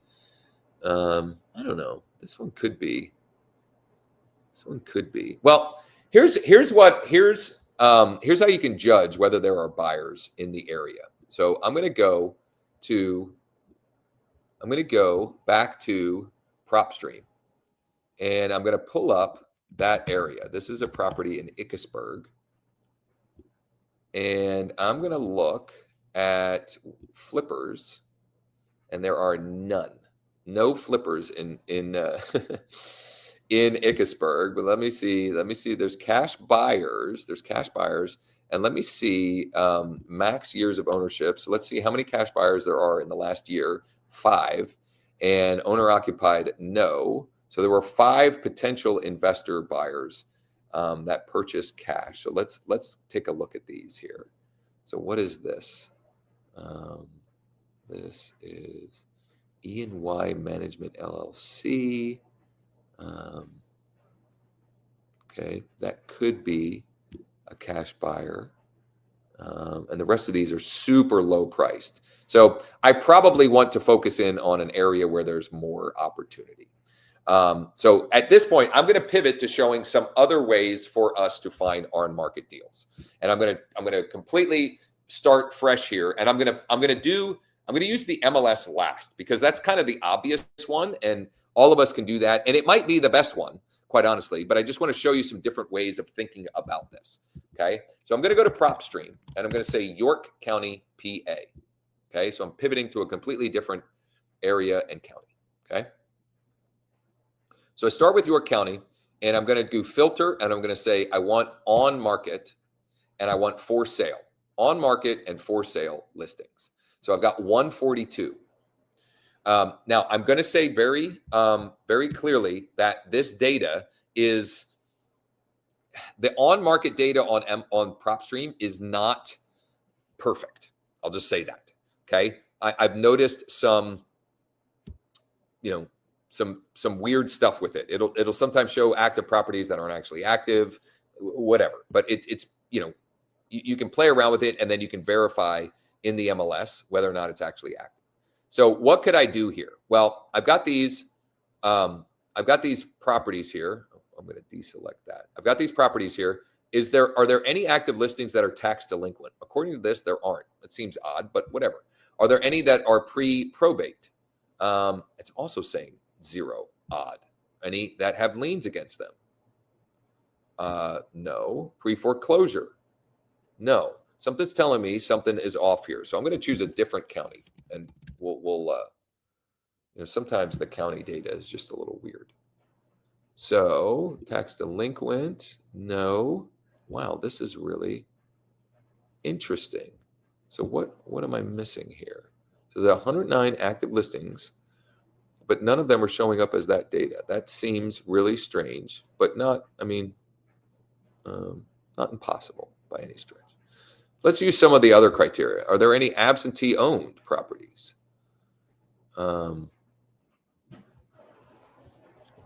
I don't know. This one could be. Well, here's how you can judge whether there are buyers in the area. So I'm going to go back to PropStream, and I'm going to pull up that area. This is a property in Ickesburg, and I'm going to look at flippers, and there are no flippers in Ickesburg. But let me see. There's cash buyers. And let me see max years of ownership. So let's see how many cash buyers there are in the last year. 5. And owner occupied, no. So there were 5 potential investor buyers that purchased cash. So let's take a look at these here. So what is this? This is E&Y Management LLC. Okay, that could be a cash buyer. And the rest of these are super low priced. So I probably want to focus in on an area where there's more opportunity. So at this point, I'm going to pivot to showing some other ways for us to find on-market deals. And I'm going to completely start fresh here. And I'm going to use the MLS last because that's kind of the obvious one. And all of us can do that. And it might be the best one, quite honestly, but I just want to show you some different ways of thinking about this. Okay. So I'm going to go to PropStream and I'm going to say York County, PA. Okay. So I'm pivoting to a completely different area and county. Okay. So I start with York County and I'm going to do filter and I'm going to say, I want on market and I want for sale, on market and for sale listings. So I've got 142. Now I'm going to say very clearly that this data is the on-market data on PropStream is not perfect. I'll just say that. Okay. I've noticed some, some weird stuff with it. It'll sometimes show active properties that aren't actually active, whatever. But it's you can play around with it and then you can verify in the MLS whether or not it's actually active. So what could I do here? Well, I've got these properties here. I'm going to deselect that. I've got these properties here. Are there any active listings that are tax delinquent? According to this, there aren't. It seems odd, but whatever. Are there any that are pre-probate? It's also saying 0, odd. Any that have liens against them? No. Pre-foreclosure? No. Something's telling me something is off here. So I'm going to choose a different county, and we'll sometimes the county data is just a little weird. So tax delinquent, no. Wow, this is really interesting. So what am I missing here? So there are 109 active listings, but none of them are showing up as that data. That seems really strange, but not impossible by any stretch. Let's use some of the other criteria. Are there any absentee owned properties?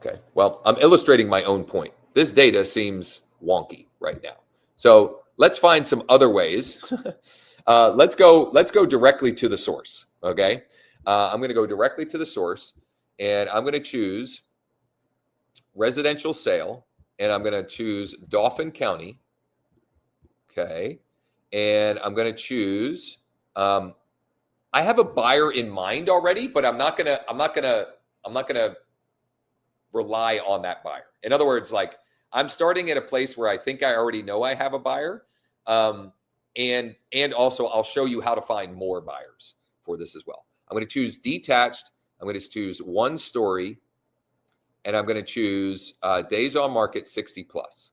Okay, well, I'm illustrating my own point. This data seems wonky right now. So let's find some other ways. Let's go directly to the source, okay? I'm going to go directly to the source, and I'm going to choose residential sale, and I'm going to choose Dauphin County, okay? And I'm going to choose, I have a buyer in mind already, but I'm not going to rely on that buyer. In other words, like I'm starting at a place where I think I already know I have a buyer. And also I'll show you how to find more buyers for this as well. I'm going to choose detached. I'm going to choose 1 story, and I'm going to choose days on market 60 plus.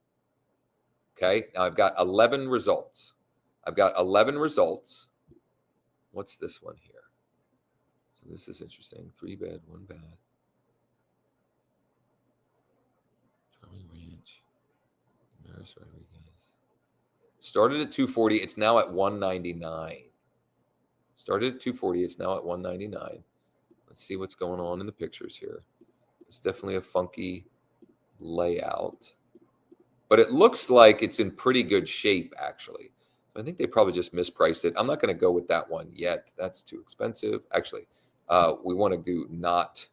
Okay. Now I've got 11 results. What's this one here? So this is interesting. 3 bed, 1 bath. Ranch. Maris Rodriguez. Started at 240. It's now at 199. Started at 240. It's now at 199. Let's see what's going on in the pictures here. It's definitely a funky layout, but it looks like it's in pretty good shape, actually. I think they probably just mispriced it. I'm not going to go with that one yet. That's too expensive. Actually, we want to do not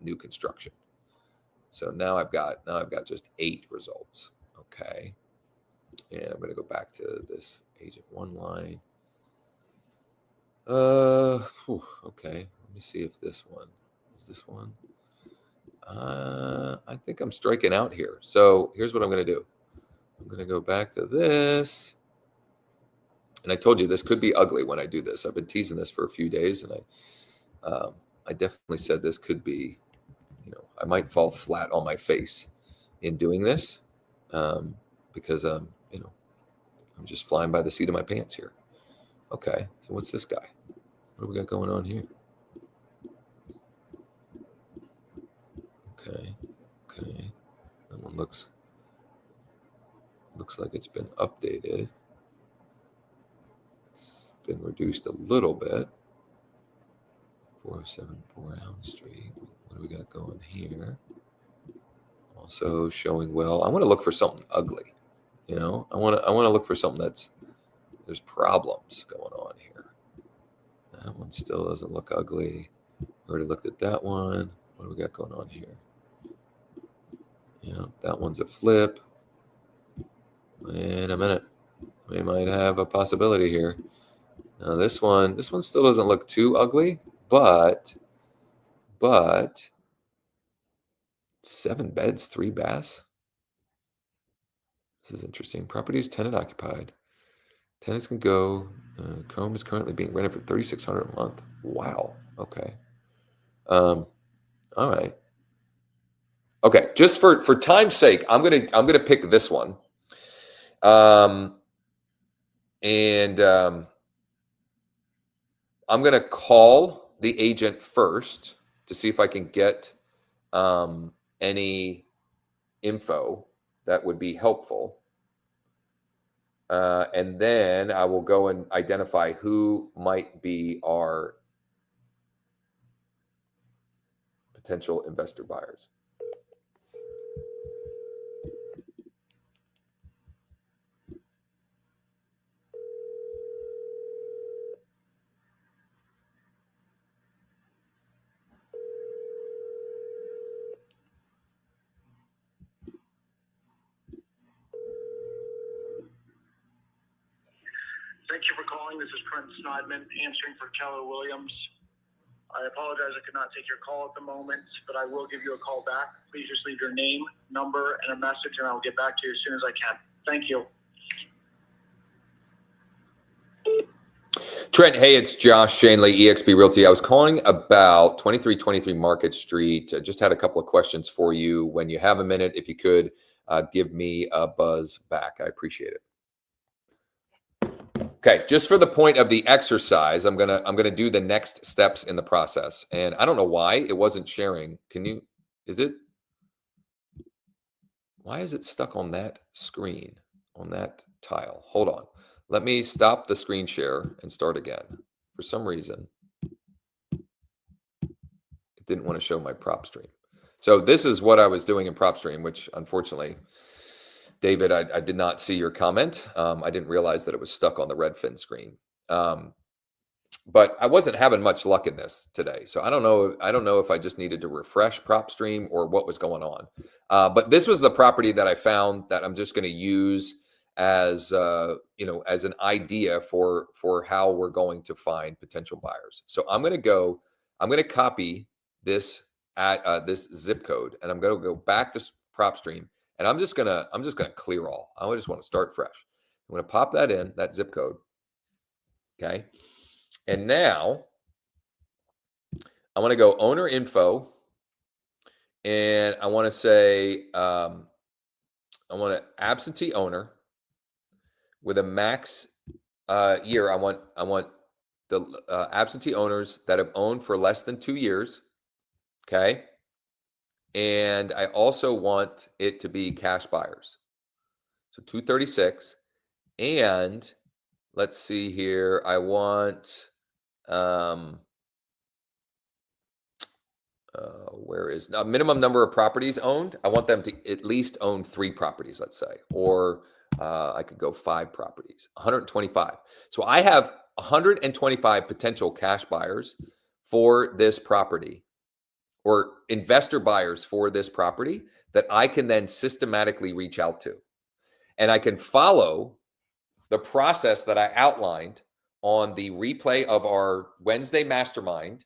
new construction. So now I've got just 8 results. Okay. And I'm going to go back to this agent 1 line. Okay. Let me see if this one is this one. I think I'm striking out here. So here's what I'm going to do. I'm going to go back to this. And I told you this could be ugly when I do this. I've been teasing this for a few days, and I definitely said this could be, I might fall flat on my face in doing this because, I'm just flying by the seat of my pants here. Okay, so what's this guy? What do we got going on here? Okay. That one looks like it's been updated. It's been reduced a little bit. 474 Elm Street. What do we got going here? Also showing well. I want to look for something ugly. You know, I want to look for something there's problems going on here. That one still doesn't look ugly. Already looked at that one. What do we got going on here? Yeah, that one's a flip. Wait a minute. We might have a possibility here. Now this one still doesn't look too ugly, but 7 beds, 3 baths. This is interesting. Properties tenant occupied. Tenants can go. Chrome is currently being rented for $3,600 a month. Wow. Okay. All right. Okay. Just for time's sake, I'm gonna pick this one. And I'm gonna call the agent first to see if I can get any info that would be helpful. And then I will go and identify who might be our potential investor buyers. Thank you for calling. This is Trent Snodman answering for Keller Williams. I apologize I could not take your call at the moment, but I will give you a call back. Please just leave your name, number, and a message, and I'll get back to you as soon as I can. Thank you. Trent, hey, it's Josh Schoenly, EXP Realty. I was calling about 2323 Market Street. I just had a couple of questions for you. When you have a minute, if you could give me a buzz back, I appreciate it. Okay, just for the point of the exercise, I'm gonna do the next steps in the process. And I don't know why it wasn't sharing. Why is it stuck on that screen, on that tile? Hold on. Let me stop the screen share and start again. For some reason, it didn't want to show my prop stream. So this is what I was doing in prop stream, which unfortunately, David, I did not see your comment. I didn't realize that it was stuck on the Redfin screen. But I wasn't having much luck in this today. So I don't know if I just needed to refresh prop stream or what was going on. But this was the property that I found that I'm just going to use as as an idea for how we're going to find potential buyers. So I'm going to copy this at this zip code, and I'm going to go back to prop stream, and I'm just gonna clear all. I just want to start fresh. I'm going to pop that in, that zip code. Okay. And now I want to go owner info, and I want to say I want an absentee owner with a max year. I want the absentee owners that have owned for less than 2 years. Okay. And I also want it to be cash buyers. So 236. And let's see here. I want where is now minimum number of properties owned? I want them to at least own 3 properties, let's say, or I could go 5 properties, 125. So I have 125 potential cash buyers for this property, or investor buyers for this property, that I can then systematically reach out to. And I can follow the process that I outlined on the replay of our Wednesday mastermind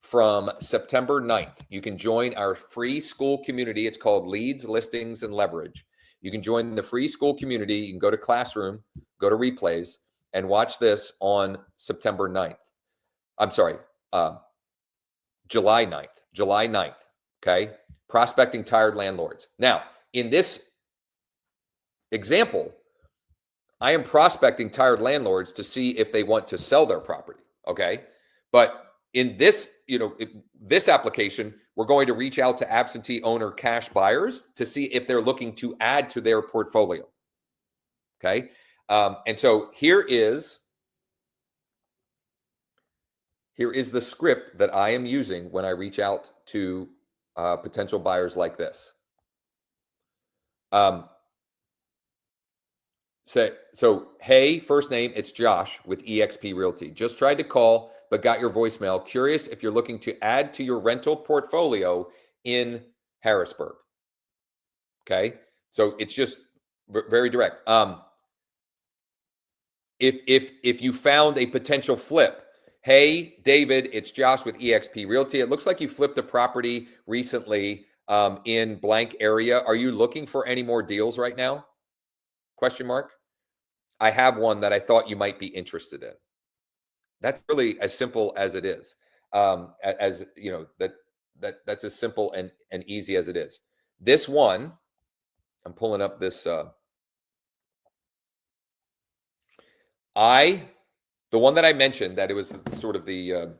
from September 9th. You can join our free Skool community. It's called Leads, Listings, and Leverage. You can join the free Skool community. You can go to Classroom, go to replays, and watch this on September 9th. I'm sorry, July 9th. July 9th. Okay. Prospecting tired landlords. Now, in this example, I am prospecting tired landlords to see if they want to sell their property. Okay. But in this, this application, we're going to reach out to absentee owner cash buyers to see if they're looking to add to their portfolio. Okay. And so here is the script that I am using when I reach out to potential buyers like this. So, hey, first name, it's Josh with EXP Realty. Just tried to call, but got your voicemail. Curious if you're looking to add to your rental portfolio in Harrisburg. Okay, so it's just very direct. If you found a potential flip, hey, David, it's Josh with EXP Realty. It looks like you flipped a property recently in blank area. Are you looking for any more deals right now? Question mark. I have one that I thought you might be interested in. That's really as simple as it is. As you know, that's as simple and easy as it is. This one, I'm pulling up this. The one that I mentioned that it was sort of the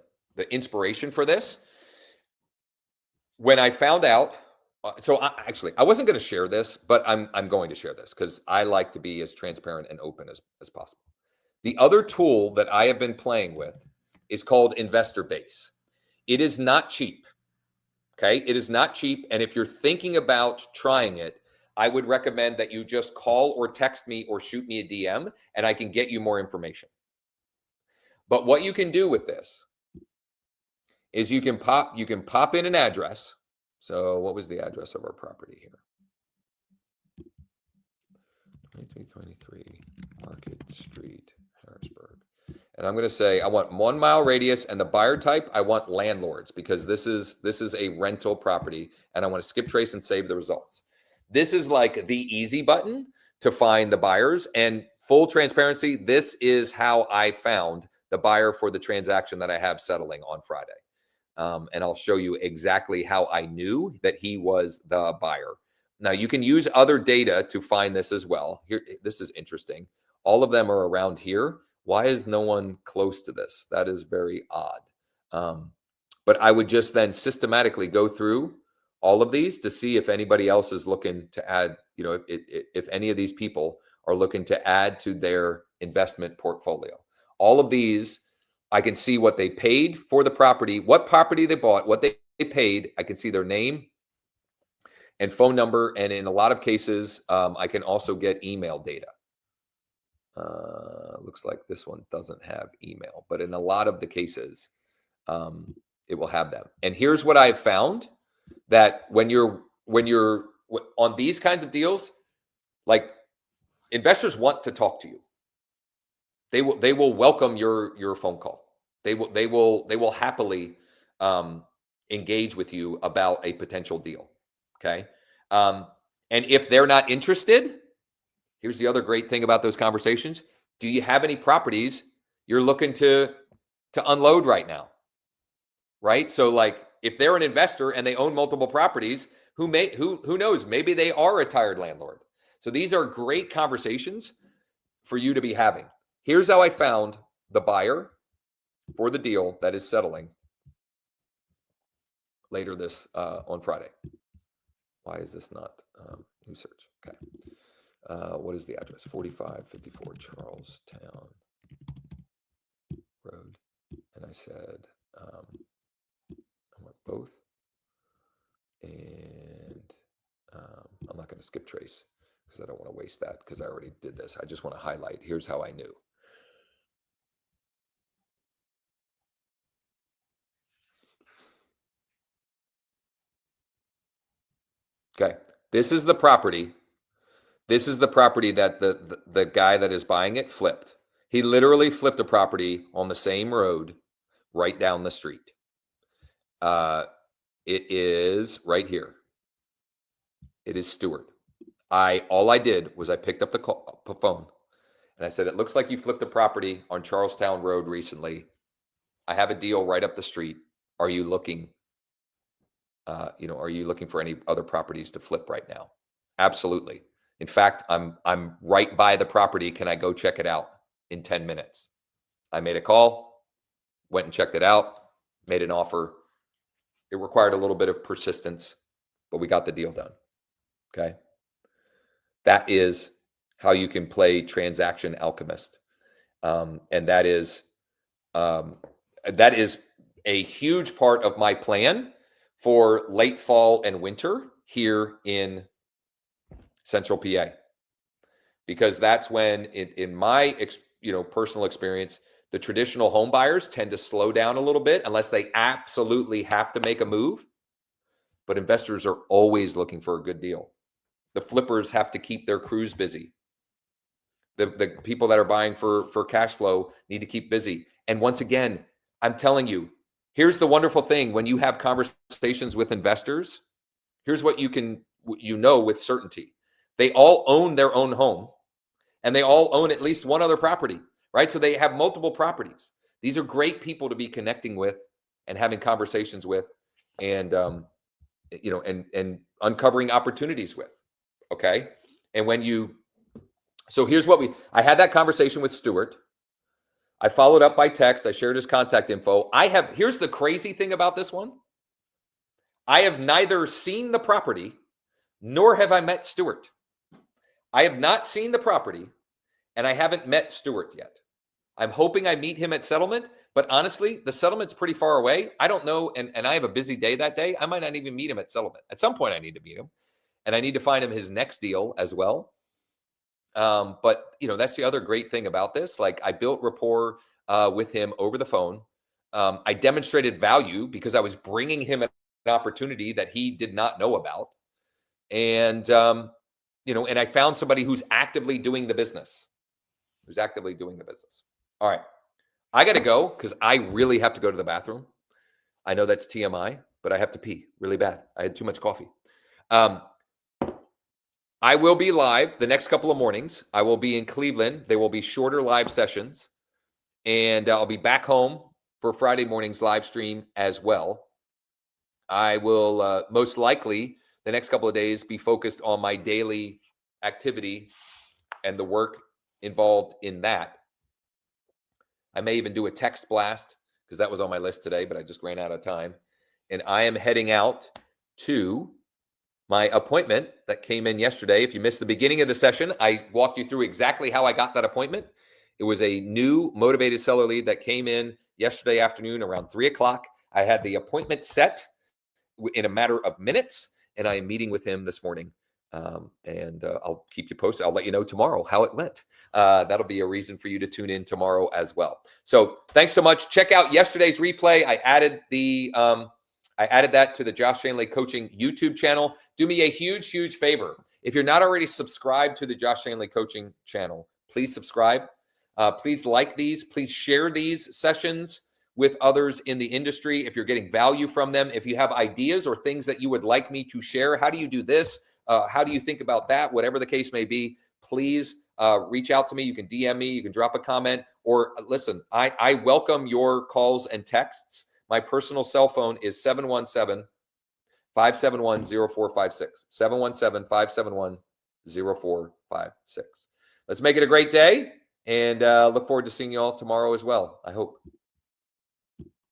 inspiration for this. When I found out, I wasn't going to share this, but I'm going to share this because I like to be as transparent and open as possible. The other tool that I have been playing with is called Investor Base. It is not cheap. Okay, it is not cheap, and if you're thinking about trying it, I would recommend that you just call or text me or shoot me a DM, and I can get you more information. But what you can do with this is you can pop in an address. So what was the address of our property here? 2323 Market Street, Harrisburg. And I'm going to say I want 1 mile radius, and the buyer type, I want landlords, because this is a rental property, and I want to skip trace and save the results. This is like the easy button to find the buyers, and full transparency, this is how I found the buyer for the transaction that I have settling on Friday. And I'll show you exactly how I knew that he was the buyer. Now, you can use other data to find this as well. Here, this is interesting. All of them are around here. Why is no one close to this? That is very odd. But I would just then systematically go through all of these to see if anybody else is looking to add, if any of these people are looking to add to their investment portfolio. All of these, I can see what they paid for the property, what property they bought, what they paid. I can see their name and phone number. And in a lot of cases, I can also get email data. Looks like this one doesn't have email, but in a lot of the cases, it will have them. And here's what I've found, that when you're on these kinds of deals, like, investors want to talk to you. They will welcome your phone call. They will happily engage with you about a potential deal. Okay. And if they're not interested, here's the other great thing about those conversations. Do you have any properties you're looking to unload right now? Right. So, like, if they're an investor and they own multiple properties, who knows, maybe they are a tired landlord. So these are great conversations for you to be having. Here's how I found the buyer for the deal that is settling later this on Friday. Why is this not new search? Okay. What is the address? 4554 Charlestown Road. And I said, I want both. And I'm not going to skip trace because I don't want to waste that, because I already did this. I just want to highlight. Here's how I knew. Okay. This is the property. This is the property that the guy that is buying it flipped. He literally flipped a property on the same road right down the street. It is right here. It is Stewart. All I did was I picked up the phone and I said, it looks like you flipped a property on Charlestown Road recently. I have a deal right up the street. Are you looking, are you looking for any other properties to flip right now? Absolutely. In fact, I'm right by the property. Can I go check it out in 10 minutes? I made a call, went and checked it out, made an offer. It required a little bit of persistence, but we got the deal done. Okay. That is how you can play transaction alchemist. And that is a huge part of my plan for late fall and winter here in Central PA, because that's when, in my personal experience, the traditional home buyers tend to slow down a little bit unless they absolutely have to make a move. But investors are always looking for a good deal. The flippers have to keep their crews busy. The people that are buying for cash flow need to keep busy. And once again, I'm telling you, here's the wonderful thing. When you have conversations with investors, here's what you know with certainty. They all own their own home, and they all own at least one other property, right? So they have multiple properties. These are great people to be connecting with and having conversations with, and and uncovering opportunities with. Okay. And so here's what I had that conversation with Stuart. I followed up by text. I shared his contact info. Here's the crazy thing about this one. I have neither seen the property nor have I met Stuart. I have not seen the property and I haven't met Stuart yet. I'm hoping I meet him at settlement, but honestly, the settlement's pretty far away. I don't know. And I have a busy day that day. I might not even meet him at settlement. At some point I need to meet him, and I need to find him his next deal as well. But that's the other great thing about this. Like, I built rapport with him over the phone. I demonstrated value because I was bringing him an opportunity that he did not know about. And, and I found somebody who's actively doing the business, All right. I got to go because I really have to go to the bathroom. I know that's TMI, but I have to pee really bad. I had too much coffee. I will be live the next couple of mornings. I will be in Cleveland. There will be shorter live sessions, and I'll be back home for Friday morning's live stream as well. I will most likely the next couple of days be focused on my daily activity and the work involved in that. I may even do a text blast because that was on my list today, but I just ran out of time. And I am heading out to my appointment that came in yesterday. If you missed the beginning of the session, I walked you through exactly how I got that appointment. It was a new motivated seller lead that came in yesterday afternoon around 3:00. I had the appointment set in a matter of minutes, and I am meeting with him this morning. And I'll keep you posted. I'll let you know tomorrow how it went. That'll be a reason for you to tune in tomorrow as well. So thanks so much. Check out yesterday's replay. I added that to the Josh Schoenly Coaching YouTube channel. Do me a huge, huge favor. If you're not already subscribed to the Josh Schoenly Coaching channel, please subscribe. Please like these. Please share these sessions with others in the industry if you're getting value from them. If you have ideas or things that you would like me to share, how do you do this? How do you think about that? Whatever the case may be, please reach out to me. You can DM me. You can drop a comment. Or listen, I welcome your calls and texts. My personal cell phone is 717-571-0456. 717-571-0456. Let's make it a great day, and look forward to seeing you all tomorrow as well, I hope.